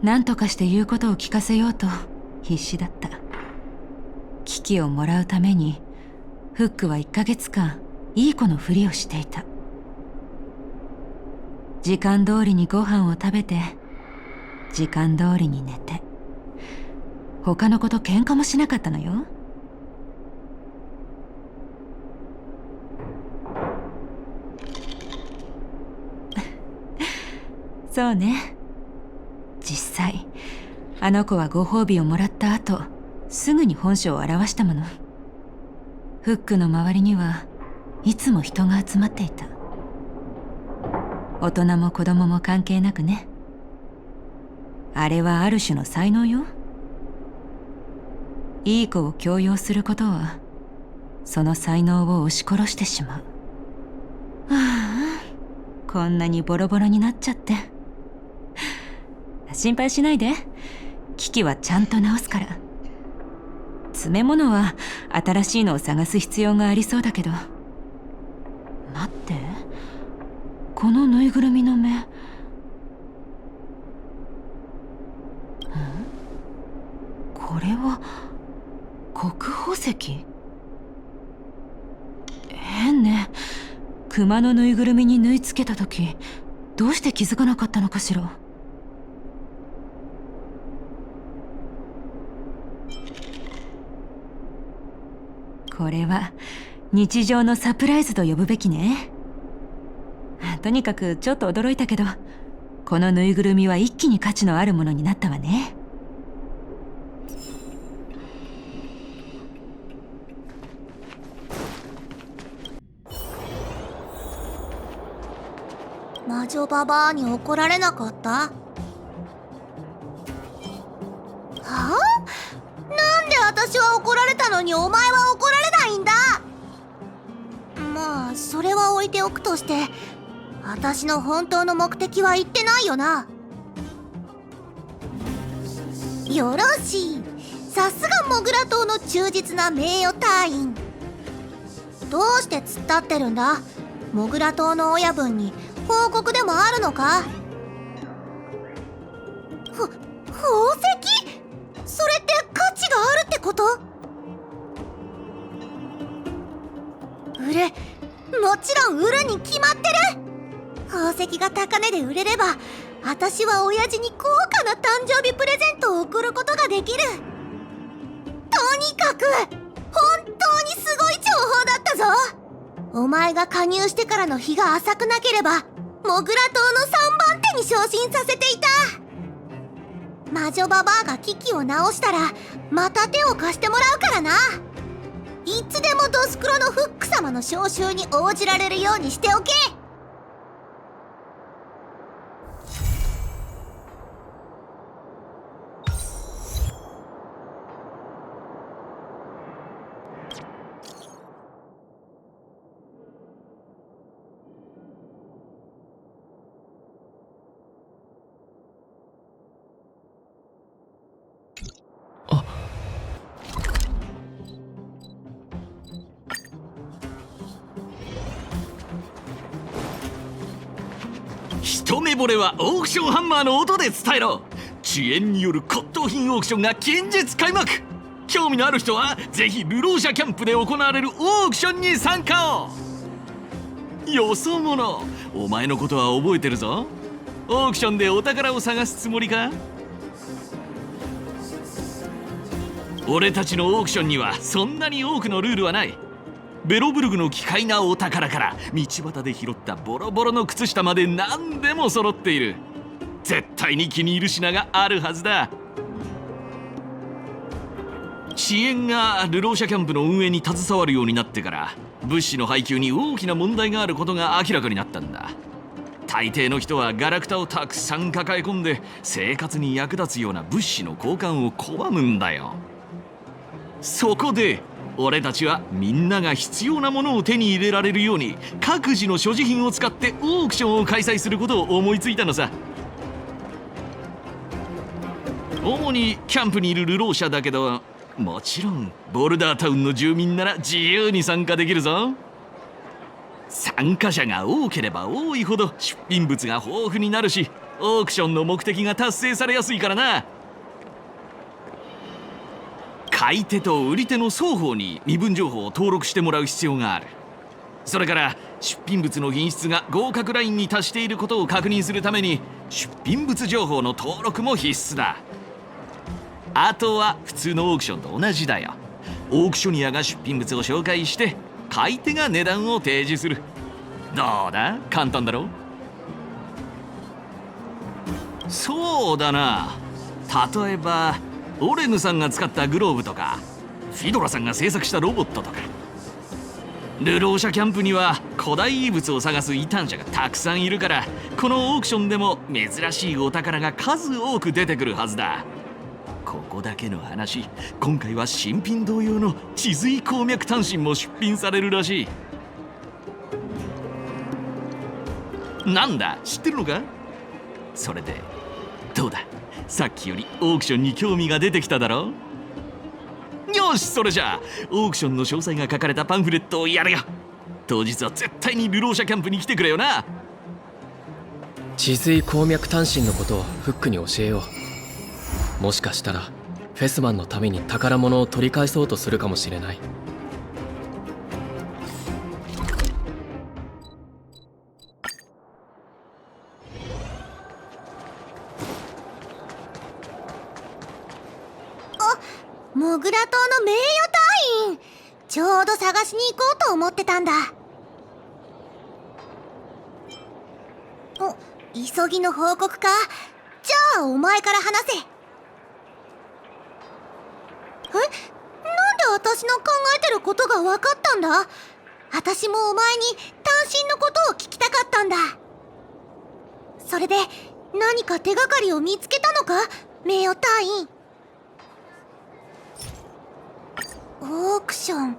何とかして言うことを聞かせようと必死だった。危機をもらうためにフックは1ヶ月間いい子のふりをしていた。時間通りにご飯を食べて、時間通りに寝て、他の子と喧嘩もしなかったのよ。そうね。実際あの子はご褒美をもらった後すぐに本性を現したもの。フックの周りにはいつも人が集まっていた。大人も子供も関係なくね。あれはある種の才能よ。いい子を強要することはその才能を押し殺してしまう。ああ、こんなにボロボロになっちゃって。心配しないで、機器はちゃんと直すから。詰め物は新しいのを探す必要がありそうだけど。待って、このぬいぐるみの目、これは国宝石？変ね。熊のぬいぐるみに縫い付けた時、どうして気づかなかったのかしら。これは日常のサプライズと呼ぶべきね。とにかくちょっと驚いたけど、このぬいぐるみは一気に価値のあるものになったわね。魔女ババアに怒られなかった？はあ？なんで私は怒られたのにお前は怒られないんだ。まあそれは置いておくとして、私の本当の目的は言ってないよな。よろしい。さすがモグラ島の忠実な名誉隊員。どうして突っ立ってるんだ？モグラ島の親分に報告でもあるのか？宝石？それって価値があるってこと？もちろん売るに決まってる。宝石が高値で売れれば、私は親父に高価な誕生日プレゼントを贈ることができる。とにかく本当にすごい情報だったぞ。お前が加入してからの日が浅くなければ、モグラ島の3番手に昇進させていた。魔女ババアが機器を直したら、また手を貸してもらうからな。いつでもドスクロのフック様の招集に応じられるようにしておけ。一目惚れはオークションハンマーの音で伝えろ。遅延による骨董品オークションが近日開幕。興味のある人はぜひルローシャキャンプで行われるオークションに参加を。よそ者、お前のことは覚えてるぞ。オークションでお宝を探すつもりか？俺たちのオークションにはそんなに多くのルールはない。ベロブルグの奇怪なお宝から道端で拾ったボロボロの靴下まで何でも揃っている。絶対に気に入る品があるはずだ。遅延がルローシャキャンプの運営に携わるようになってから、物資の配給に大きな問題があることが明らかになったんだ。大抵の人はガラクタをたくさん抱え込んで、生活に役立つような物資の交換を拒むんだよ。そこで俺たちはみんなが必要なものを手に入れられるように、各自の所持品を使ってオークションを開催することを思いついたのさ。主にキャンプにいるルローシャだけど、もちろんボルダータウンの住民なら自由に参加できるぞ。参加者が多ければ多いほど出品物が豊富になるし、オークションの目的が達成されやすいからな。買い手と売り手の双方に身分情報を登録してもらう必要がある。それから出品物の品質が合格ラインに達していることを確認するために、出品物情報の登録も必須だ。あとは普通のオークションと同じだよ。オークショニアが出品物を紹介して、買い手が値段を提示する。どうだ、簡単だろ？そうだな。例えばオレヌさんが使ったグローブとか、フィドラさんが制作したロボットとか。ルローシャキャンプには古代遺物を探す異端者がたくさんいるから、このオークションでも珍しいお宝が数多く出てくるはずだ。こここだけの話、今回は新品同様の治髄鉱脈単身も出品されるらしい。なんだ、知ってるのか？それでどうだ、さっきよりオークションに興味が出てきただろ？よし、それじゃあオークションの詳細が書かれたパンフレットをやるよ。当日は絶対に流浪者キャンプに来てくれよな。治髄鉱脈単身のことをフックに教えよう。もしかしたらフェスマンのために宝物を取り返そうとするかもしれない。モグラ島の名誉隊員、ちょうど探しに行こうと思ってたんだ。お、急ぎの報告か。じゃあお前から話せ。なんで私の考えてることが分かったんだ？私もお前に単身のことを聞きたかったんだ。それで何か手がかりを見つけたのか、名誉隊員。オークション、こんな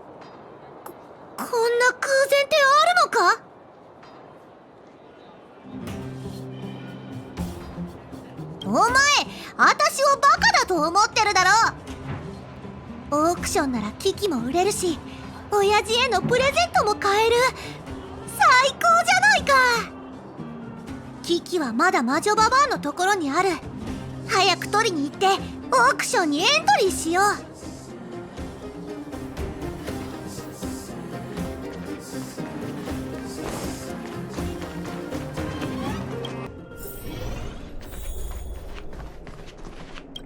空前ってあるのか？お前、私をバカだと思ってるだろ。オークションなら機器も売れるし、親父へのプレゼントも買える。最高じゃないか。機器はまだ魔女ババアのところにある。早く取りに行ってオークションにエントリーしよう。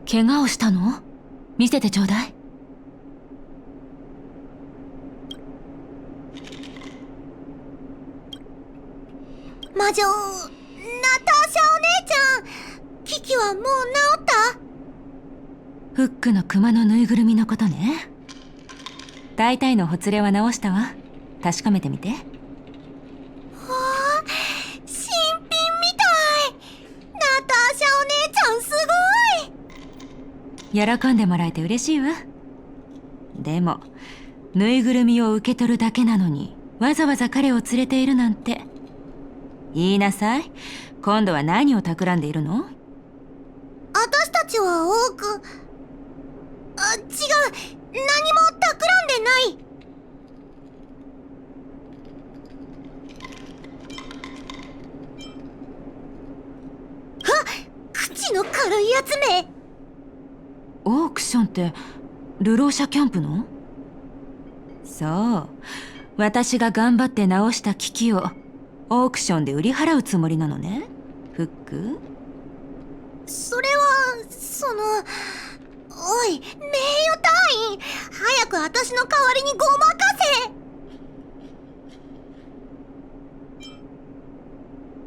怪我をしたの？見せてちょうだい。魔女ナターシャお姉ちゃん、キキはもう治った？フックの熊のぬいぐるみのことね。大体のほつれは治したわ。確かめてみて。わあ、新品みたい。ナターシャお姉ちゃんすごい。喜んでもらえて嬉しいわ。でもぬいぐるみを受け取るだけなのにわざわざ彼を連れているなんて。言いなさい。今度は何を企んでいるの？私たちは多く、違う、何も企んでない。口の軽いやつめ。オークションって流浪者キャンプの？そう、私が頑張って直した機器をオークションで売り払うつもりなのね、フック。それはおい、名誉隊員、早く私の代わりにごまか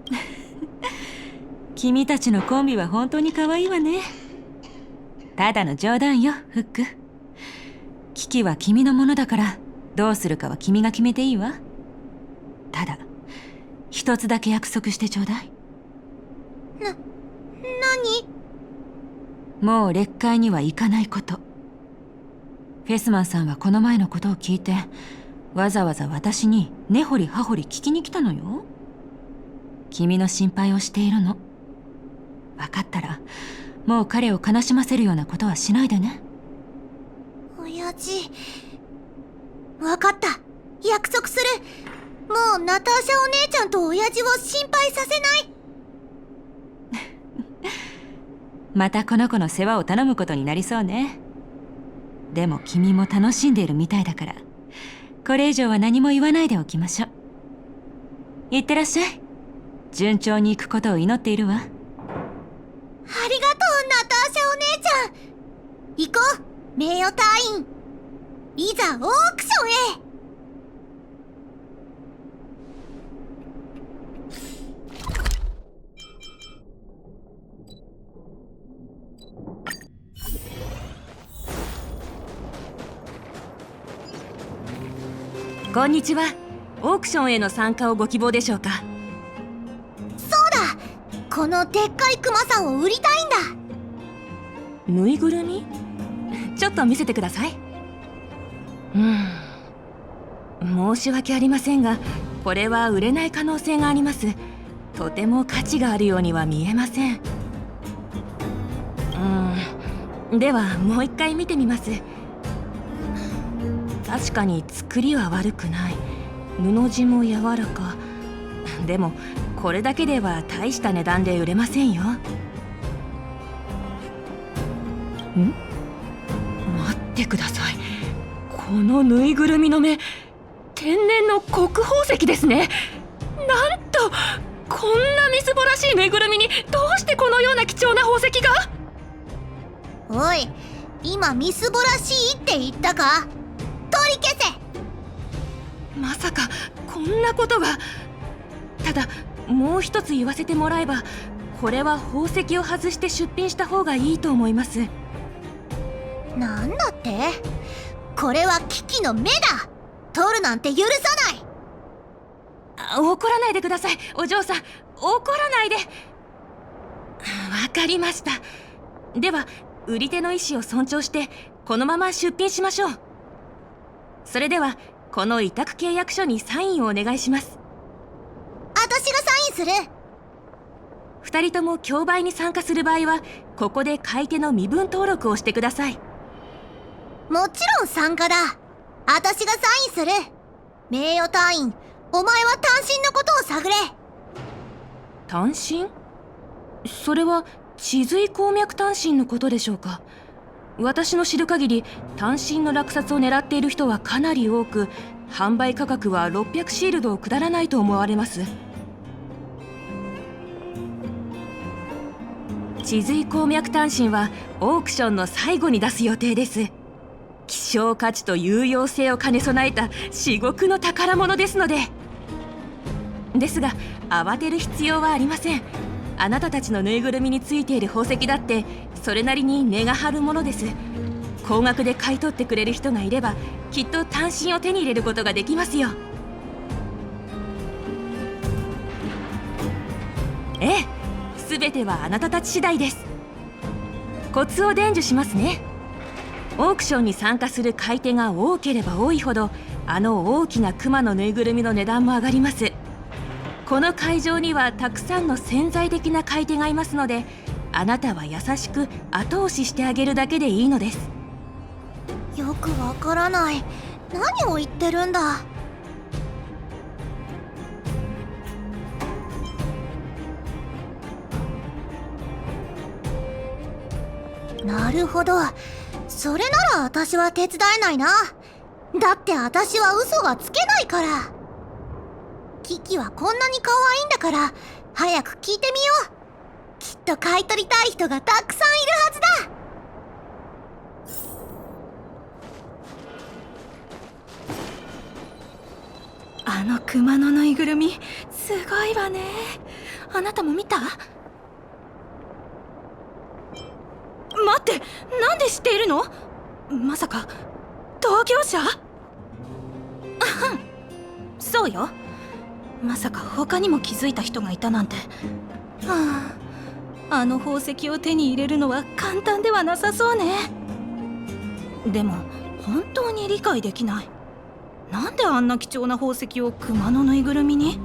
せ。君たちのコンビは本当に可愛いわね。ただの冗談よ、フック。機器は君のものだからどうするかは君が決めていいわ。ただ一つだけ約束してちょうだい。何？もう劣化には行かないこと。フェスマンさんはこの前のことを聞いてわざわざ私に根掘り葉掘り聞きに来たのよ。君の心配をしているの。分かったらもう彼を悲しませるようなことはしないでね。親父、分かった、約束する。もうナターシャお姉ちゃんと親父を心配させない。またこの子の世話を頼むことになりそうね。でも君も楽しんでいるみたいだから、これ以上は何も言わないでおきましょう。いってらっしゃい。順調にいくことを祈っているわ。ありがとう、ナターシャお姉ちゃん。行こう、名誉隊員。いざオークションへ。こんにちは。オークションへの参加をご希望でしょうか？そうだ、このでっかいクマさんを売りたいんだ。ぬいぐるみ？ちょっと見せてください。申し訳ありませんが、これは売れない可能性があります。とても価値があるようには見えません。ではもう一回見てみます。確かに作りは悪くない。布地も柔らか。でもこれだけでは大した値段で売れませんよ。待ってください。このぬいぐるみの目、天然の国宝石ですね。なんとこんなみすぼらしいぬいぐるみにどうしてこのような貴重な宝石が。おい、今みすぼらしいって言ったか。取り消せ。まさかこんなことが。ただもう一つ言わせてもらえば、これは宝石を外して出品した方がいいと思います。なんだって？これはキキの目だ。取るなんて許さない。怒らないでください、お嬢さん。怒らないで。わかりました。では売り手の意思を尊重してこのまま出品しましょう。それではこの委託契約書にサインをお願いします。私がサインする。2人とも競売に参加する場合はここで買い手の身分登録をしてください。もちろん参加だ。私がサインする。名誉隊員、お前は単身のことを探れ。単身？それは治水鉱脈単身のことでしょうか。私の知る限り単身の落札を狙っている人はかなり多く、販売価格は600シールドを下らないと思われます。治水鉱脈単身はオークションの最後に出す予定です。希少価値と有用性を兼ね備えた至極の宝物ですので。ですが慌てる必要はありません。あなたたちのぬいぐるみについている宝石だってそれなりに値が張るものです。高額で買い取ってくれる人がいればきっと単身を手に入れることができますよ。ええ、全てはあなたたち次第です。コツを伝授しますね。オークションに参加する買い手が多ければ多いほど、あの大きなクマのぬいぐるみの値段も上がります。この会場にはたくさんの潜在的な買い手がいますので、あなたは優しく後押ししてあげるだけでいいのです。よくわからない。何を言ってるんだ。なるほど。それなら私は手伝えないな。だって私は嘘がつけないから。キキはこんなに可愛いんだから、早く聞いてみよう。きっと買い取りたい人がたくさんいるはずだ。あのクマのぬいぐるみ、すごいわね。あなたも見た？待って、なんで知っているの？まさか同業者？そうよ。まさか他にも気づいた人がいたなんて。はあ、あの宝石を手に入れるのは簡単ではなさそうね。でも本当に理解できない。なんであんな貴重な宝石をクマのぬいぐるみに？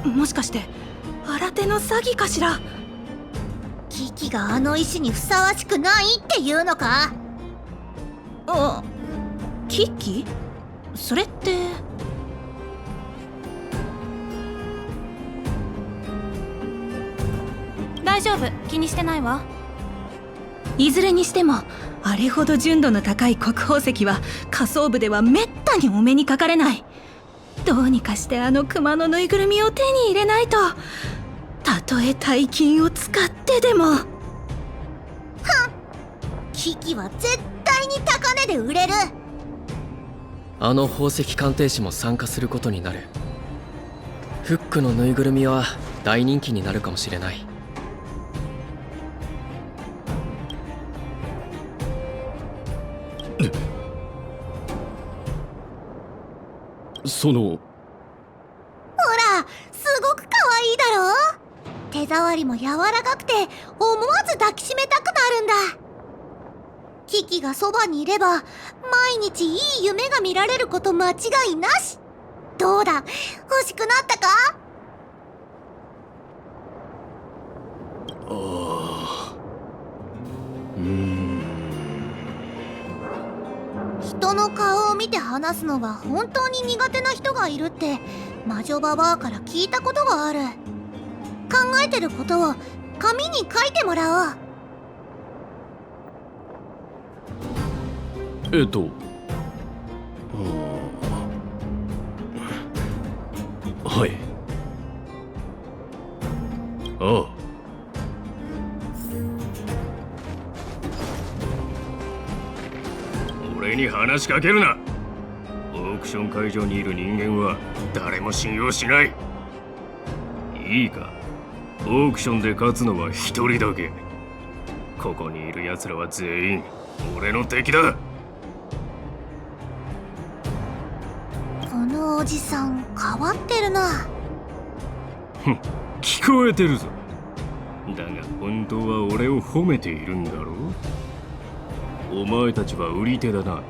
もしかして新手の詐欺かしら？キキがあの石にふさわしくないっていうのか？キキ？それって大丈夫、気にしてないわ。いずれにしてもあれほど純度の高い国宝石は仮想部ではめったにお目にかかれない。どうにかしてあのクマのぬいぐるみを手に入れないと。たとえ大金を使ってでも。キキは絶対に高値で売れる。あの宝石鑑定士も参加することになる。フックのぬいぐるみは大人気になるかもしれない。ほら、すごく可愛いだろ。手触りも柔らかくて思わず抱きしめたくなるんだ。キキがそばにいれば毎日いい夢が見られること間違いなし。どうだ、欲しくなったか？人の顔を見て話すのは本当に苦手な人がいるって魔女ババアから聞いたことがある。考えてることを紙に書いてもらおう。はい。ああ。俺に話しかけるな。オークション会場にいる人間は誰も信用しない。いいか、オークションで勝つのは一人だけ。ここにいる奴らは全員俺の敵だ。このおじさん変わってるな。聞こえてるぞ。だが本当は俺を褒めているんだろう。お前たちは売り手だな。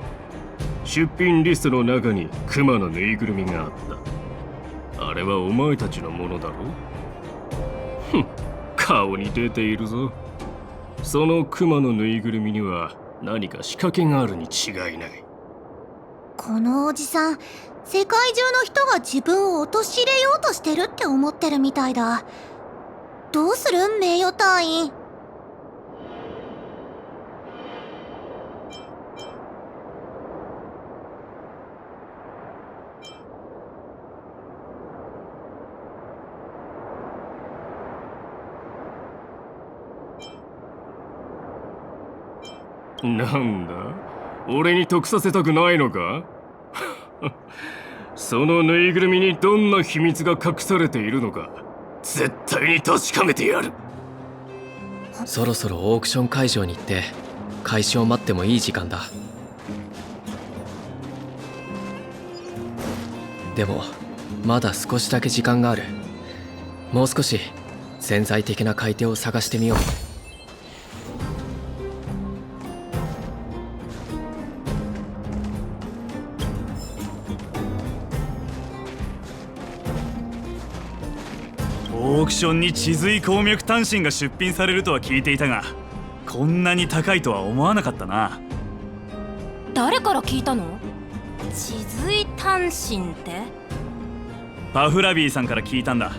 出品リストの中にクマのぬいぐるみがあった。あれはお前たちのものだろ。顔に出ているぞ。そのクマのぬいぐるみには何か仕掛けがあるに違いない。このおじさん、世界中の人が自分を陥れようとしてるって思ってるみたいだ。どうする名誉隊員？なんだ、俺に得させたくないのか？そのぬいぐるみにどんな秘密が隠されているのか絶対に確かめてやる。そろそろオークション会場に行って開始を待ってもいい時間だ。でもまだ少しだけ時間がある。もう少し潜在的な買い手を探してみよう。オークションに治髄鉱脈単身が出品されるとは聞いていたが、こんなに高いとは思わなかったな。誰から聞いたの？治髄単身って？パフラビーさんから聞いたんだ。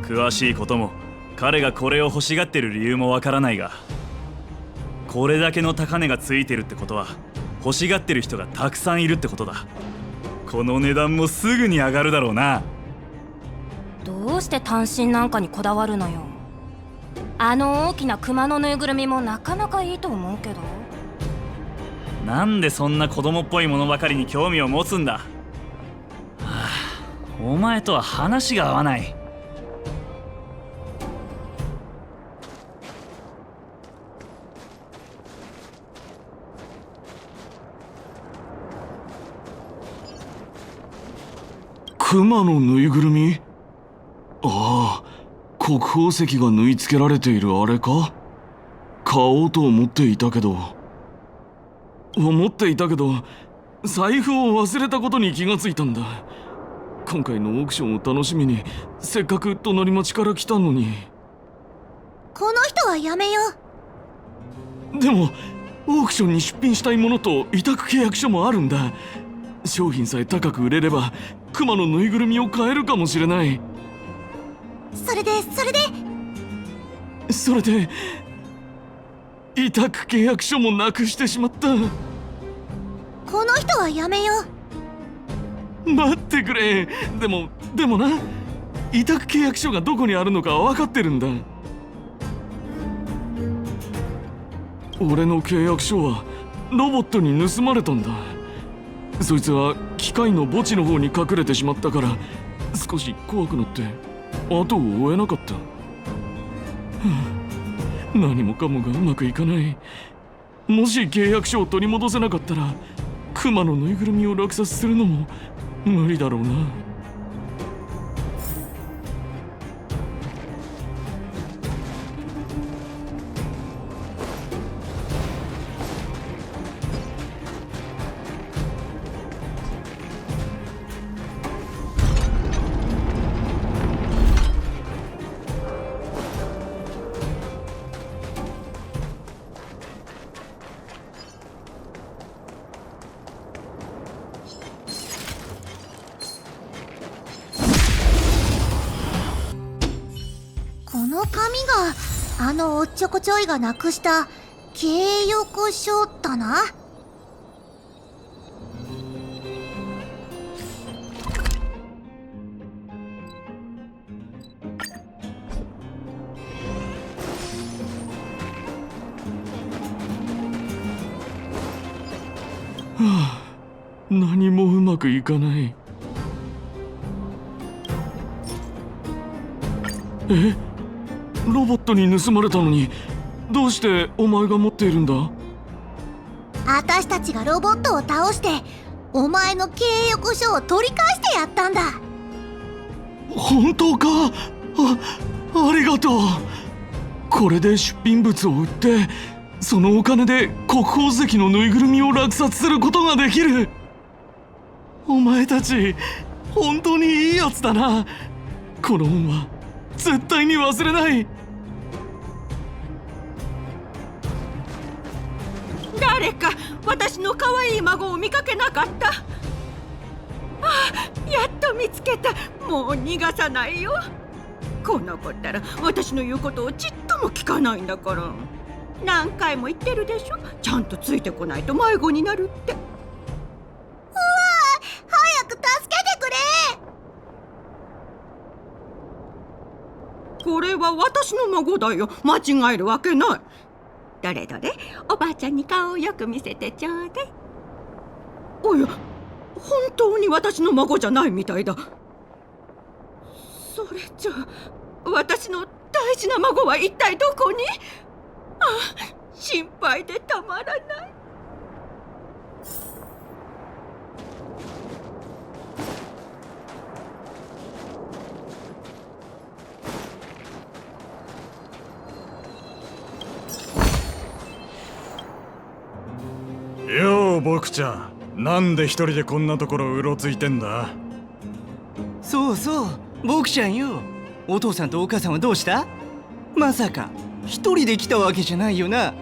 詳しいことも彼がこれを欲しがってる理由もわからないが、これだけの高値がついてるってことは欲しがってる人がたくさんいるってことだ。この値段もすぐに上がるだろうな。どうして単身なんかにこだわるのよ。あの大きなクマのぬいぐるみもなかなかいいと思うけど。なんでそんな子供っぽいものばかりに興味を持つんだ。お前とは話が合わない。クマのぬいぐるみ？ああ、国宝石が縫い付けられているあれか？買おうと思っていたけど財布を忘れたことに気がついたんだ。今回のオークションを楽しみにせっかく隣町から来たのに。この人はやめよう。でもオークションに出品したいものと委託契約書もあるんだ。商品さえ高く売れればクマのぬいぐるみを買えるかもしれない。それで委託契約書もなくしてしまった。この人はやめよう。待ってくれ。でもな、委託契約書がどこにあるのか分かってるんだ。俺の契約書はロボットに盗まれたんだ。そいつは機械の墓地の方に隠れてしまったから少し怖くなって後を追えなかった。何もかもがうまくいかない。もし契約書を取り戻せなかったらクマのぬいぐるみを落札するのも無理だろうな。の紙があのおっちょこちょいがなくした契約書だな。何もうまくいかない。ロボットに盗まれたのにどうしてお前が持っているんだ？私たちがロボットを倒してお前の契約書を取り返してやったんだ。本当か？ありがとう。これで出品物を売ってそのお金で国宝石のぬいぐるみを落札することができる。お前たち本当にいいやつだな。この恩は絶対に忘れない。誰か私の可愛い孫を見かけなかった？やっと見つけた。もう逃がさないよ。この子ったら私の言うことをちっとも聞かないんだから。何回も言ってるでしょ。ちゃんとついてこないと迷子になるって。早く助けてくれ。これは私の孫だよ。間違えるわけない。どれどれ、おばあちゃんに顔をよく見せてちょうだい。おや、本当に私の孫じゃないみたいだ。それじゃあ私の大事な孫は一体どこに？心配でたまらない。よう、僕ちゃん、なんで一人でこんなところうろついてんだ？そうそう、僕ちゃんよ。お父さんとお母さんはどうした？まさか一人で来たわけじゃないよな。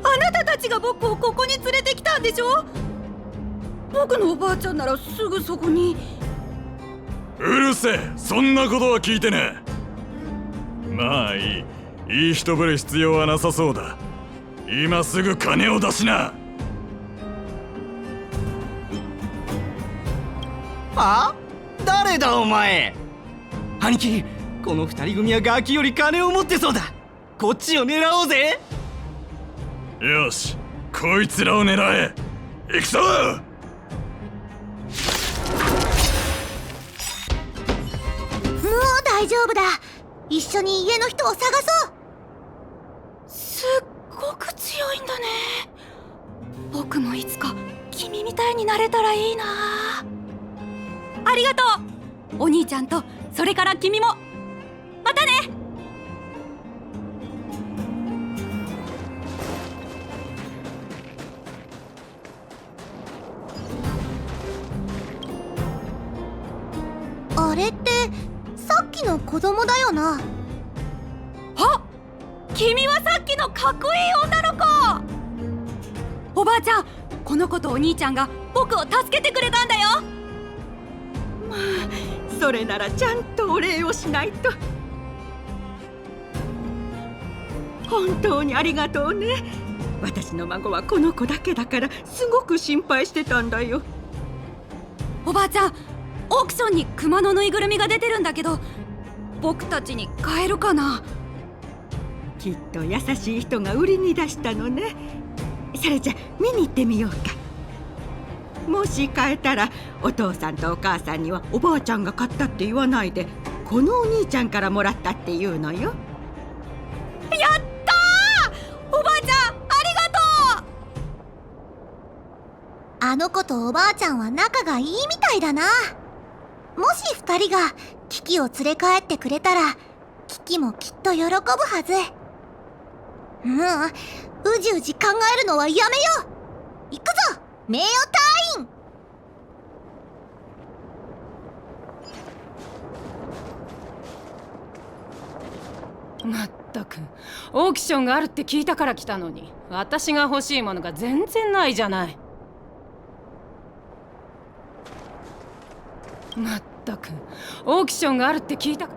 あなたたちが僕をここに連れてきたんでしょ？僕のおばあちゃんならすぐそこに。うるせえ、そんなことは聞いてねえ。まあいい。いい人ぶる必要はなさそうだ。今すぐ金を出しな。は？誰だお前？兄貴、この二人組はガキより金を持ってそうだ。こっちを狙おうぜ。よし、こいつらを狙え。行くぞ。もう大丈夫だ。一緒に家の人を探そう。すっごく強いんだね。僕もいつか君みたいになれたらいいな。ありがとう、お兄ちゃんと、それから君も。またね。あれってさっきの子供だよな。あ、君はさっきのかっこいい女の子。おばあちゃん、この子とお兄ちゃんが僕を助けてくれたんだよ。まあ、それならちゃんとお礼をしないと。本当にありがとうね。私の孫はこの子だけだからすごく心配してたんだよ。おばあちゃん、オークションに熊のぬいぐるみが出てるんだけど、僕たちに買えるかな？きっと優しい人が売りに出したのね。それじゃ見に行ってみようか。もし買えたらお父さんとお母さんにはおばあちゃんが買ったって言わないで、このお兄ちゃんからもらったって言うのよ。やったー！おばあちゃん、ありがとう。あの子とおばあちゃんは仲がいいみたいだな。もし二人がキキを連れ帰ってくれたら、キキもきっと喜ぶはず。うじうじ考えるのはやめよう。行くぞ、名誉隊員。まったく、オークションがあるって聞いたから来たのに、私が欲しいものが全然ないじゃない。まったったくオークションがあるって聞いたか。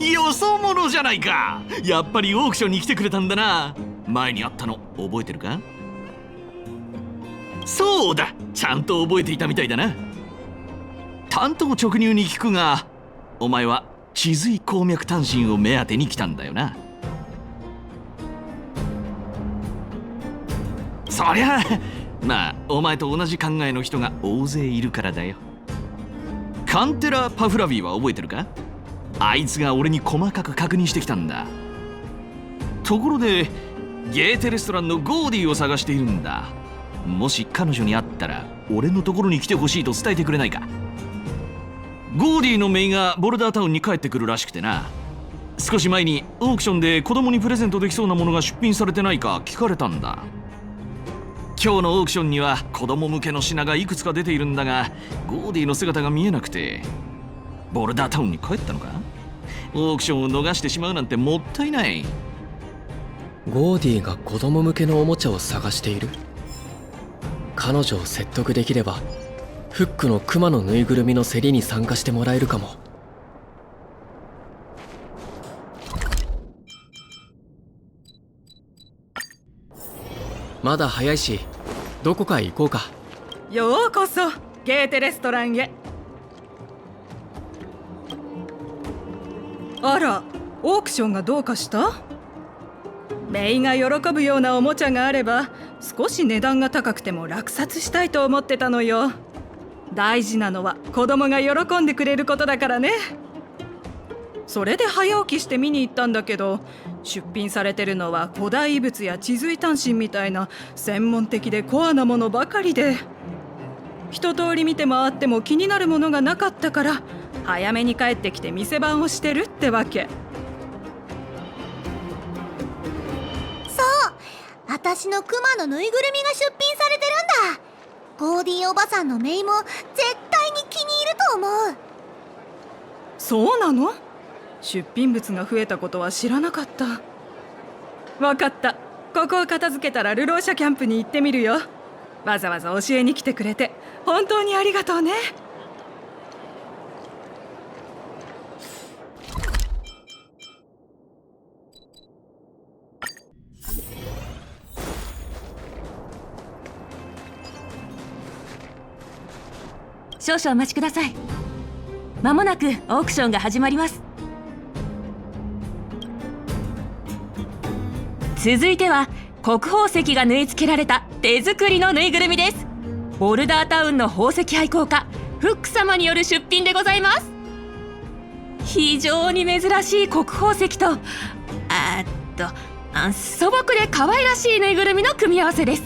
よそ者じゃないか。やっぱりオークションに来てくれたんだな。前に会ったの覚えてるか？そうだ、ちゃんと覚えていたみたいだな。単刀直入に聞くが、お前は治髄鉱脈単身を目当てに来たんだよな。そりゃまあお前と同じ考えの人が大勢いるからだよ。カンテラ・パフラビーは覚えてるか？あいつが俺に細かく確認してきたんだ。ところでゲーテレストランのゴーディを探しているんだ。もし彼女に会ったら俺のところに来てほしいと伝えてくれないか。ゴーディの姪がボルダータウンに帰ってくるらしくてな。少し前にオークションで子供にプレゼントできそうなものが出品されてないか聞かれたんだ。今日のオークションには子供向けの品がいくつか出ているんだが、ゴーディの姿が見えなくて。ボルダータウンに帰ったのか？オークションを逃してしまうなんてもったいない。ゴーディが子供向けのおもちゃを探している。彼女を説得できればフックのクマのぬいぐるみの競りに参加してもらえるかも。まだ早いしどこかへ行こうか。ようこそゲーテレストランへ。あら、オークションがどうかした？メイが喜ぶようなおもちゃがあれば少し値段が高くても落札したいと思ってたのよ。大事なのは子供が喜んでくれることだからね。それで早起きして見に行ったんだけど、出品されてるのは古代遺物や治髄単身みたいな専門的でコアなものばかりで、一通り見て回っても気になるものがなかったから早めに帰ってきて店番をしてるってわけ。そう、私のクマのぬいぐるみが出品されてるんだ。ゴーディおばさんのメイも絶対に気に入ると思う。そうなの？出品物が増えたことは知らなかった。わかった、ここを片付けたらルローシャキャンプに行ってみるよ。わざわざ教えに来てくれて本当にありがとうね。少々お待ちください。まもなくオークションが始まります。続いては国宝石が縫い付けられた手作りのぬいぐるみです。ボルダータウンの宝石愛好家フック様による出品でございます。非常に珍しい国宝石と素朴で可愛らしいぬいぐるみの組み合わせです。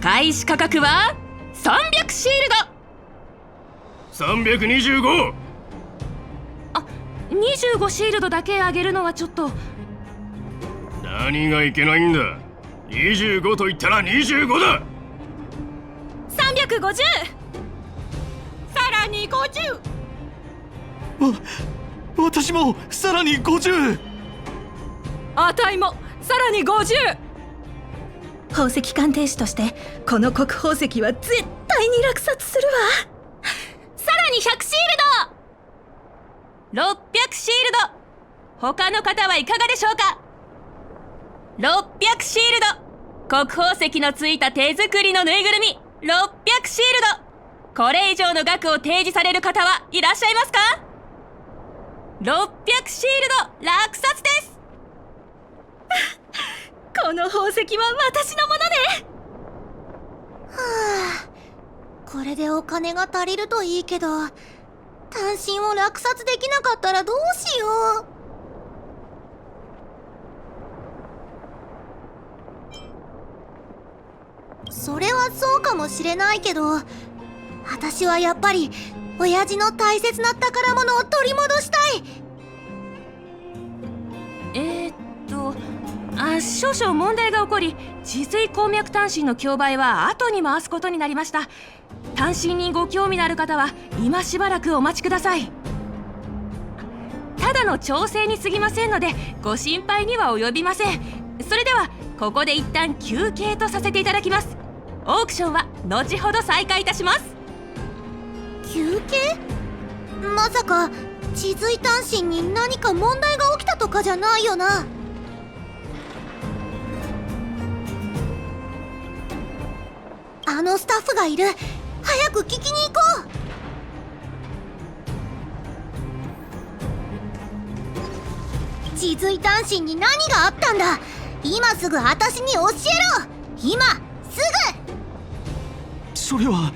開始価格は300シールド。325。25シールドだけあげるのはちょっと。何がいけないんだ。25と言ったら25だ。350。さらに50。私もさらに50。あたいもさらに50。宝石鑑定士としてこの国宝石は絶対に落札するわ。さらに100シールド。600シールド。他の方はいかがでしょうか。600シールド。国宝石のついた手作りのぬいぐるみ600シールド。これ以上の額を提示される方はいらっしゃいますか。600シールド落札です。この宝石は私のものね。はあ、これでお金が足りるといいけど、単身を落札できなかったらどうしよう。それはそうかもしれないけど、私はやっぱり親父の大切な宝物を取り戻したい。少々問題が起こり、治髄鉱脈単身の競売は後に回すことになりました。単身にご興味のある方は今しばらくお待ちください。ただの調整に過ぎませんのでご心配には及びません。それではここで一旦休憩とさせていただきます。オークションは後ほど再開いたします。休憩？まさか治水単身に何か問題が起きたとかじゃないよな。あのスタッフがいる。早く聞きに行こう。治水単身に何があったんだ。今すぐ私に教えろ。今すぐ。それは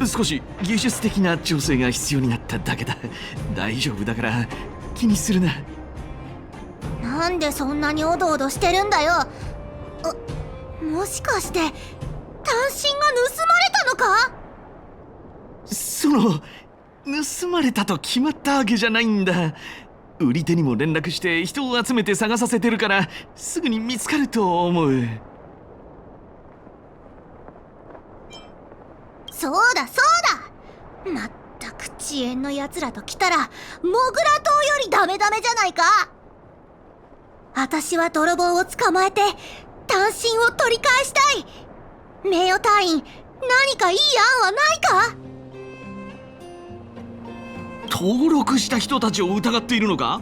少し技術的な調整が必要になっただけだ。大丈夫だから気にするな。なんでそんなにおどおどしてるんだよ。もしかして単身が盗まれたのか？盗まれたと決まったわけじゃないんだ。売り手にも連絡して人を集めて探させてるからすぐに見つかると思う。そうだそうだ。まったく遅延のやつらと来たらモグラ島よりダメダメじゃないか。私は泥棒を捕まえて単身を取り返したい。名誉隊員、何かいい案はないか？登録した人たちを疑っているのか？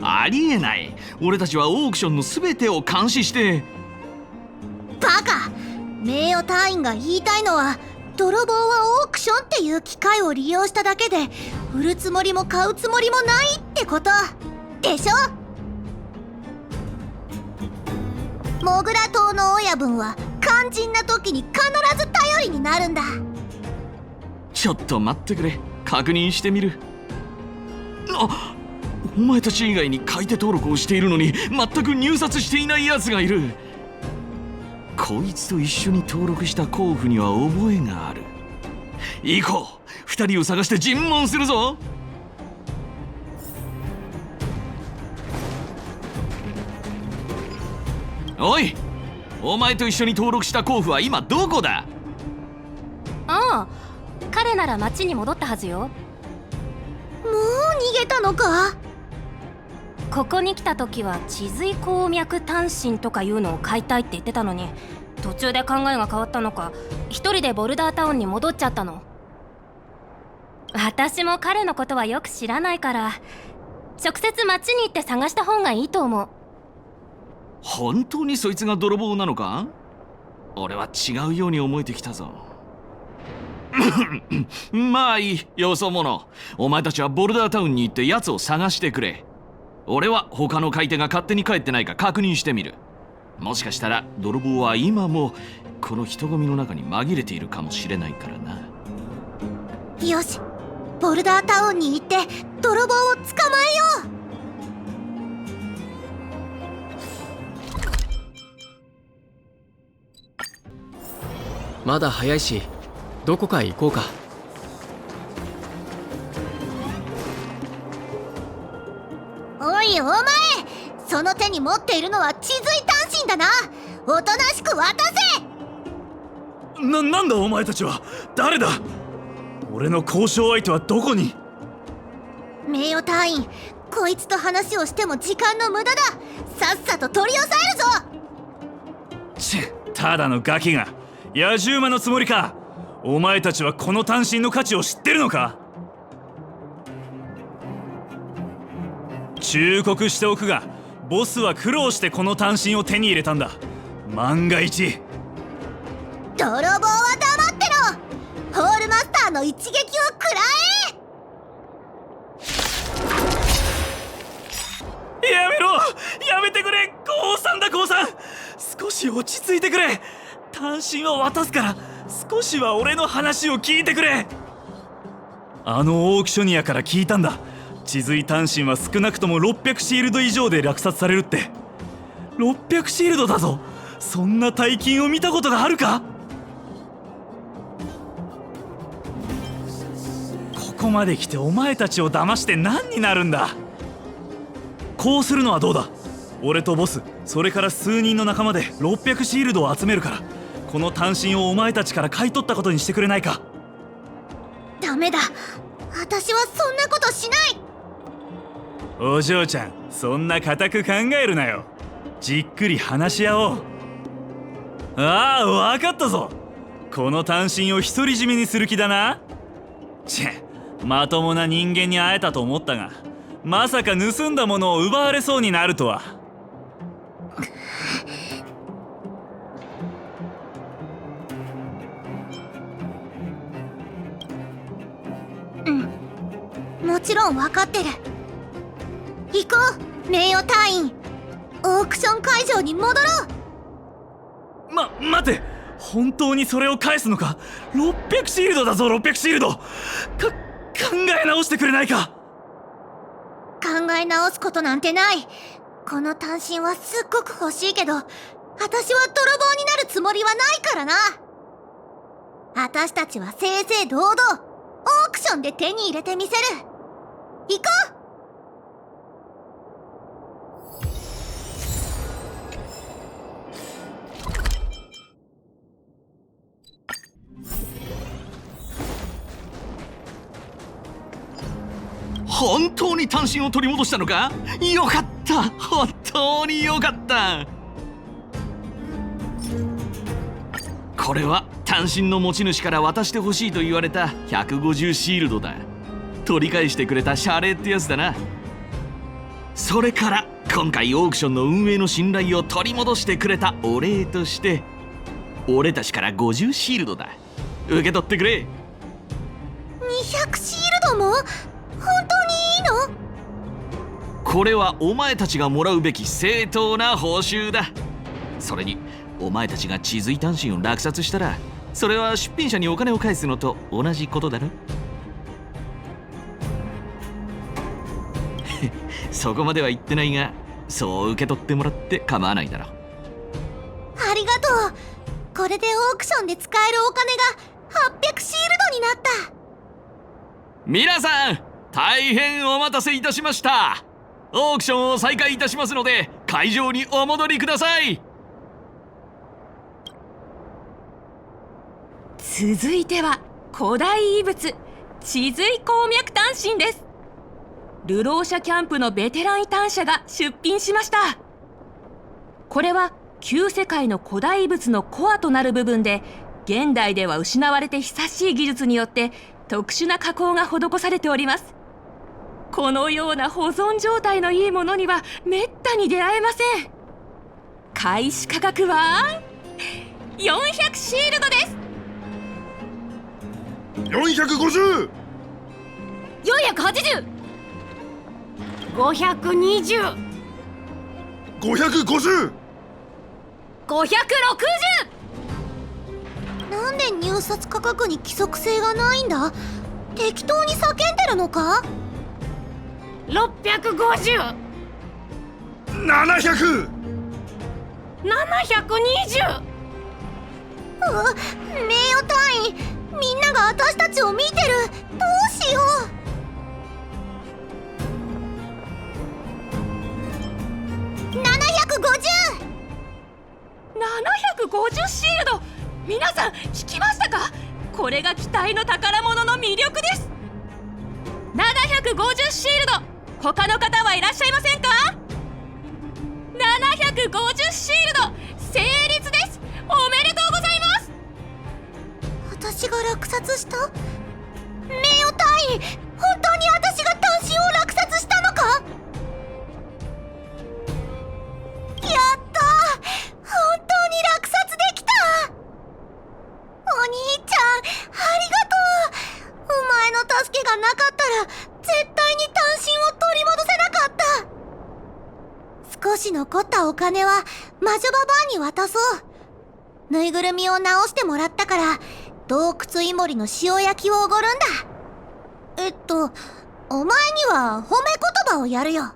ありえない。俺たちはオークションの全てを監視して。バカ！名誉隊員が言いたいのは泥棒はオークションっていう機械を利用しただけで売るつもりも買うつもりもないってことでしょ？モグラ島の親分は肝心な時に必ず頼りになるんだ。ちょっと待ってくれ。確認してみる。お前たち以外に買い手登録をしているのに全く入札していないやつがいる。こいつと一緒に登録した甲府には覚えがある。行こう。二人を探して尋問するぞ。おい、お前と一緒に登録した甲府は今どこだ？ああ、彼なら町に戻ったはずよ。もう逃げたのか？ここに来た時は治水鉱脈単身とかいうのを買いたいって言ってたのに、途中で考えが変わったのか一人でボルダータウンに戻っちゃったの。私も彼のことはよく知らないから直接町に行って探した方がいいと思う。本当にそいつが泥棒なのか？俺は違うように思えてきたぞ。まあいい、よそ者。お前たちはボルダータウンに行って奴を探してくれ。俺は他の買い手が勝手に帰ってないか確認してみる。もしかしたら泥棒は今もこの人混みの中に紛れているかもしれないからな。よし、ボルダータウンに行って泥棒を捕まえよう。まだ早いし、どこかへ行こうか。おいお前、その手に持っているのは治水単身だな。おとなしく渡せ。なんだお前たちは。誰だ？俺の交渉相手はどこに？名誉隊員、こいつと話をしても時間の無駄だ。さっさと取り押さえるぞ。ただのガキが野獣馬のつもりか。お前たちはこの単身の価値を知ってるのか？忠告しておくが、ボスは苦労してこの単身を手に入れたんだ。万が一。泥棒は黙ってろ。ホールマスターの一撃を食らえ。やめろ、やめてくれ。降参だ降参。少し落ち着いてくれ。単身は渡すから少しは俺の話を聞いてくれ。あのオークショニアから聞いたんだ。治水単身は少なくとも600シールド以上で落札されるって。600シールドだぞ。そんな大金を見たことがあるか？ここまで来てお前たちを騙して何になるんだ。こうするのはどうだ。俺とボス、それから数人の仲間で600シールドを集めるから、この単身をお前たちから買い取ったことにしてくれないか？ダメだ。私はそんなことしない。お嬢ちゃん、そんな固く考えるなよ。じっくり話し合おう。ああ、わかったぞ。この単身を独り占めにする気だな。まともな人間に会えたと思ったが、まさか盗んだものを奪われそうになるとは。もちろん分かってる。行こう、名誉隊員。オークション会場に戻ろう。待て、本当にそれを返すのか。600シールドだぞ、600シールド。考え直してくれないか。考え直すことなんてない。この単身はすっごく欲しいけど、私は泥棒になるつもりはないからな。私たちは正々堂々オークションで手に入れてみせる。行こう。本当に単身を取り戻したのか？よかった、本当によかった。これは単身の持ち主から渡してほしいと言われた150シールドだ。取り返してくれた謝礼ってやつだな。それから今回オークションの運営の信頼を取り戻してくれたお礼として、俺たちから50シールドだ。受け取ってくれ。200シールドも？本当にいいの？これはお前たちがもらうべき正当な報酬だ。それにお前たちが地髄単身を落札したら、それは出品者にお金を返すのと同じことだろ。そこまでは言ってないが、そう受け取ってもらって構わないだろう。ありがとう。これでオークションで使えるお金が800シールドになった。皆さん、大変お待たせいたしました。オークションを再開いたしますので、会場にお戻りください。続いては古代遺物地髄鉱脈単身です。流浪者キャンプのベテラン異端者が出品しました。これは旧世界の古代遺物のコアとなる部分で、現代では失われて久しい技術によって特殊な加工が施されております。このような保存状態のいいものにはめったに出会えません。開始価格は400シールドです。450、480、520、550、560。なんで入札価格に規則性がないんだ？適当に叫んでるのか？650、700、720。名誉隊員、みんなが私たちを見てる。どうしよう。750シールド。皆さん聞きましたか？これが期待の宝物の魅力です。750シールド、他の方はいらっしゃいませんか？750シールド成立です。おめでとうございます。私が落札した？名誉隊員、本当に私が単身を落札したのか？やったー、本当に落札できた。お兄ちゃん、ありがとう。お前の助けがなかったら絶対に単身を取り戻せなかった。少し残ったお金は魔女ババアに渡そう。ぬいぐるみを直してもらったから、洞窟イモリの塩焼きをおごるんだ。お前には褒め言葉をやるよ。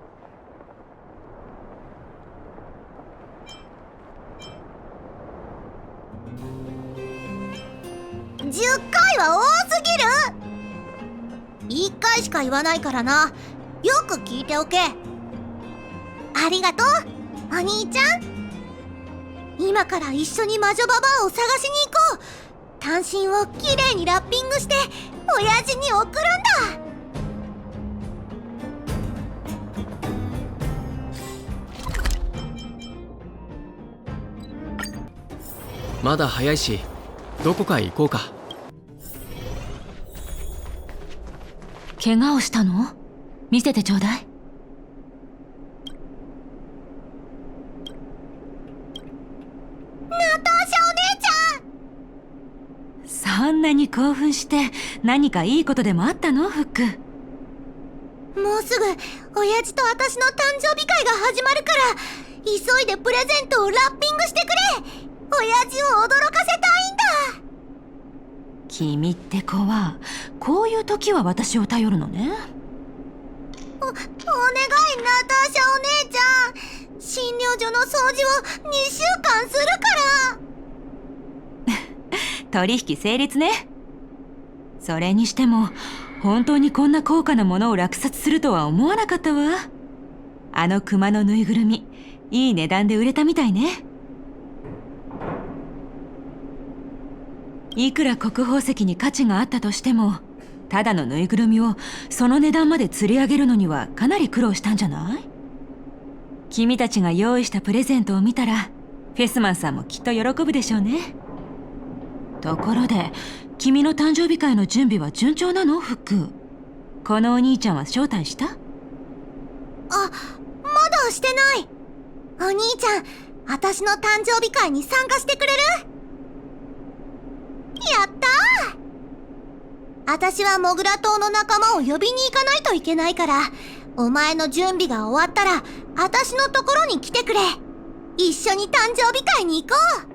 10回は多すぎる。1回しか言わないからな。よく聞いておけ。ありがとう、お兄ちゃん。今から一緒に魔女ババアを探しに行こう。単身をきれいにラッピングして親父に送るんだ。まだ早いしどこかへ行こうか。怪我をしたの？見せてちょうだい。ナターシャお姉ちゃん！そんなに興奮して何かいいことでもあったの？フック。もうすぐ親父と私の誕生日会が始まるから、急いでプレゼントをラッピングしてくれ。親父を驚かせたいんだ。君って子はこういう時は私を頼るのね。お願いナターシャお姉ちゃん、診療所の掃除を2週間するから取引成立ね。それにしても本当にこんな高価なものを落札するとは思わなかったわ。あの熊のぬいぐるみ、いい値段で売れたみたいね。いくら国宝石に価値があったとしても、ただのぬいぐるみをその値段まで釣り上げるのにはかなり苦労したんじゃない？君たちが用意したプレゼントを見たらフェスマンさんもきっと喜ぶでしょうね。ところで君の誕生日会の準備は順調なの？フック。このお兄ちゃんは招待した？まだしてない。お兄ちゃん、私の誕生日会に参加してくれる？やったー！私はモグラ島の仲間を呼びに行かないといけないから、お前の準備が終わったら私のところに来てくれ。一緒に誕生日会に行こう。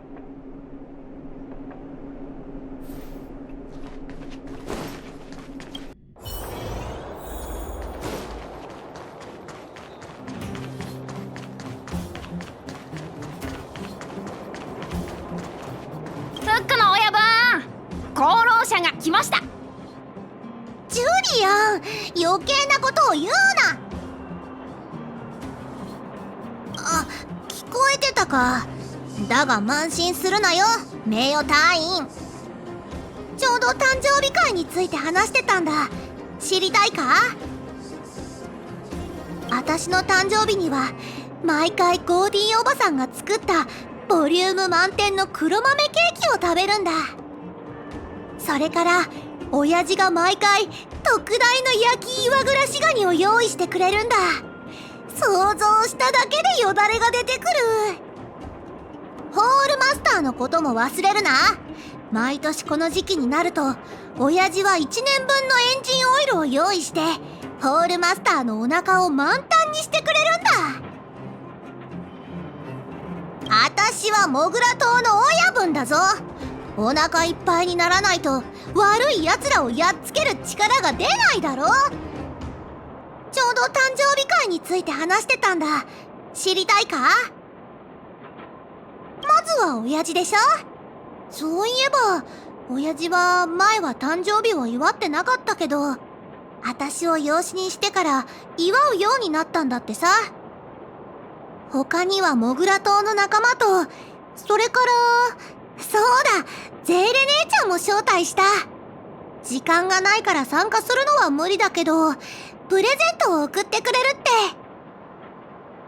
フックの親分、功労者が来ました。ジュリアン、余計なことを言うな。あ、聞こえてたか。だが慢心するなよ、名誉隊員。ちょうど誕生日会について話してたんだ。知りたいか？私の誕生日には毎回ゴーディーおばさんが作ったボリューム満点の黒豆ケーキを食べるんだ。それから親父が毎回特大の焼き岩倉しガニを用意してくれるんだ。想像しただけでよだれが出てくる。ホールマスターのことも忘れるな。毎年この時期になると親父は1年分のエンジンオイルを用意してホールマスターのお腹を満タンにしてくれるんだ。あたしはモグラ島の親分だぞ。お腹いっぱいにならないと悪い奴らをやっつける力が出ないだろ。ちょうど誕生日会について話してたんだ。知りたいか？まずは親父でしょ。そういえば親父は前は誕生日を祝ってなかったけど、あたしを養子にしてから祝うようになったんだってさ。他にはモグラ島の仲間と、それからそうだ、ゼーレ姉ちゃんも招待した。時間がないから参加するのは無理だけど、プレゼントを送ってくれるって。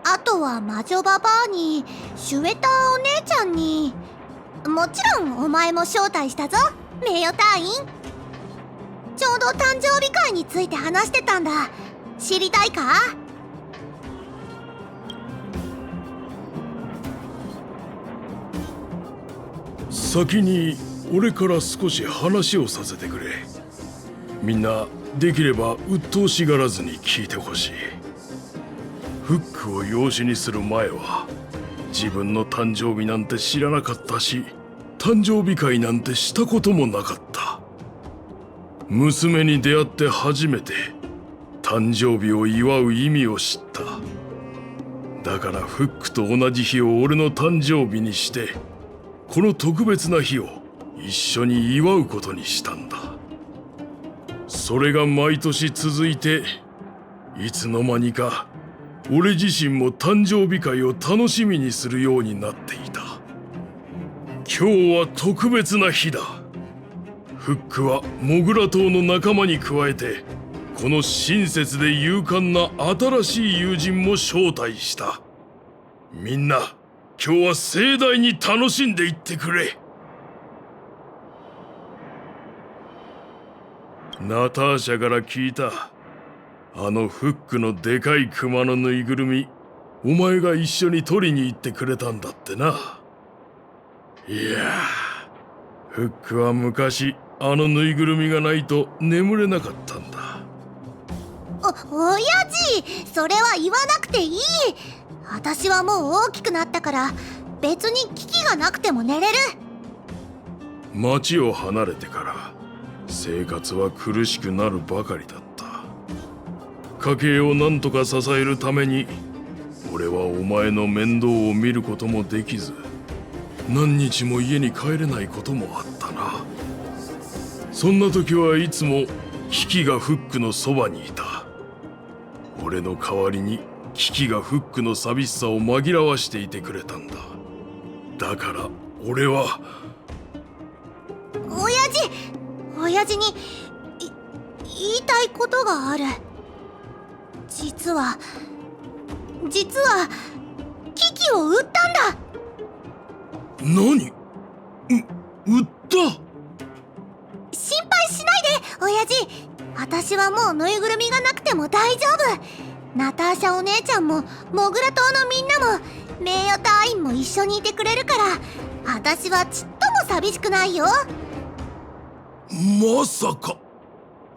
あとは魔女ババアにシュエターお姉ちゃんに、もちろんお前も招待したぞ、名誉隊員。ちょうど誕生日会について話してたんだ。知りたいか？先に俺から少し話をさせてくれ。みんなできれば鬱陶しがらずに聞いてほしい。フックを養子にする前は自分の誕生日なんて知らなかったし、誕生日会なんてしたこともなかった。娘に出会って初めて誕生日を祝う意味を知った。だからフックと同じ日を俺の誕生日にして、この特別な日を一緒に祝うことにしたんだ。それが毎年続いて、いつの間にか俺自身も誕生日会を楽しみにするようになっていた。今日は特別な日だ。フックはモグラ島の仲間に加えて、この親切で勇敢な新しい友人も招待した。みんな今日は盛大に楽しんでいってくれ。ナターシャから聞いた。あのフックのでかいクマのぬいぐるみ、お前が一緒に取りに行ってくれたんだってな。いやー、フックは昔あのぬいぐるみがないと眠れなかったんだ。親父、それは言わなくていい。私はもう大きくなったから別に危機がなくても寝れる。町を離れてから生活は苦しくなるばかりだった。家計を何とか支えるために俺はお前の面倒を見ることもできず、何日も家に帰れないこともあったな。そんな時はいつもキキがフックのそばにいた。俺の代わりにキキがフックの寂しさを紛らわしていてくれたんだ。だから俺は親父に言いたいことがある。実はキキを売ったんだ。何？売った？心配しないで親父。私はもうぬいぐるみがなくても大丈夫。ナターシャお姉ちゃんもモグラ島のみんなも名誉隊員も一緒にいてくれるから、私はちっとも寂しくないよ。まさか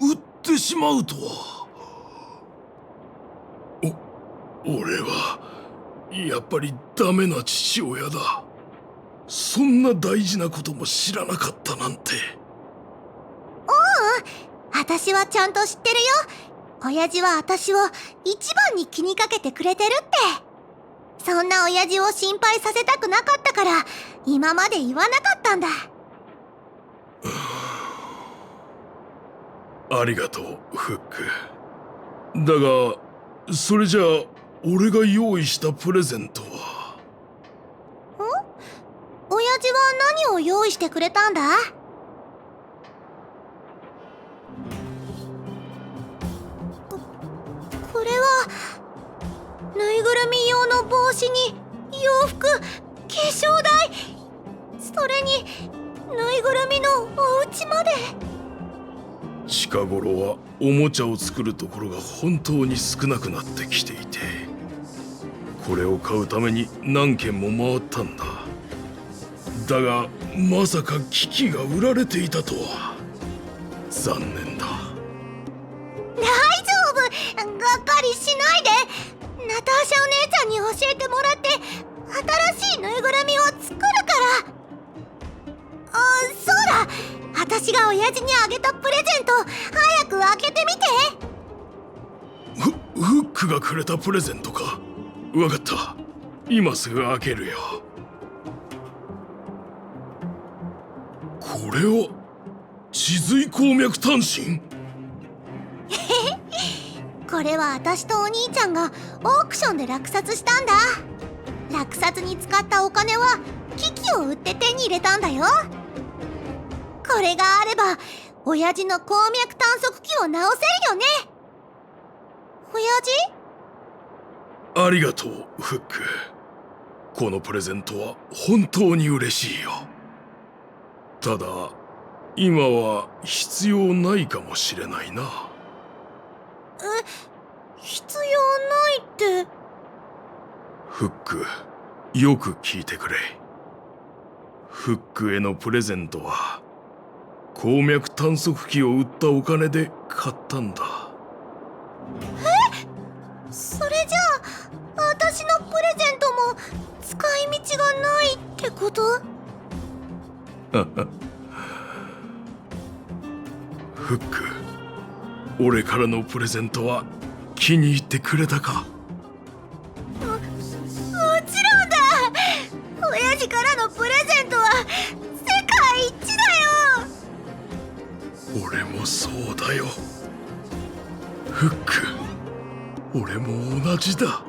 売ってしまうとは。俺はやっぱりダメな父親だ。そんな大事なことも知らなかったなんて。私はちゃんと知ってるよ。親父は私を一番に気にかけてくれてるって。そんな親父を心配させたくなかったから今まで言わなかったんだ。ありがとうフック。だがそれじゃあ俺が用意したプレゼントは？親父は何を用意してくれたんだ？これはぬいぐるみ用の帽子に洋服、化粧台、それにぬいぐるみのお家まで。近頃はおもちゃを作るところが本当に少なくなってきていて、これを買うために何軒も回ったんだ。だがまさか機器が売られていたとは。残念だ。大丈夫、がっかりしないで。ナターシャお姉ちゃんに教えてもらって新しいぬいぐるみを作るから。そうだ、私が親父にあげたプレゼント早く開けてみて。フックがくれたプレゼントか。わかった、今すぐ開けるよ。これは治髄鉱脈単身？これは私とお兄ちゃんがオークションで落札したんだ。落札に使ったお金は機器を売って手に入れたんだよ。これがあれば親父の鉱脈探測器を直せるよね。親父？ありがとうフック。このプレゼントは本当に嬉しいよ。ただ今は必要ないかもしれないな。必要ないって？フック、よく聞いてくれ。フックへのプレゼントは鉱脈探測器を売ったお金で買ったんだ。それじゃあ私のプレゼントも使い道がないってこと？フック、俺からのプレゼントは気に入ってくれたか？もちろんだ。親父からのプレゼントは世界一だよ。俺もそうだよフック。俺も同じだ。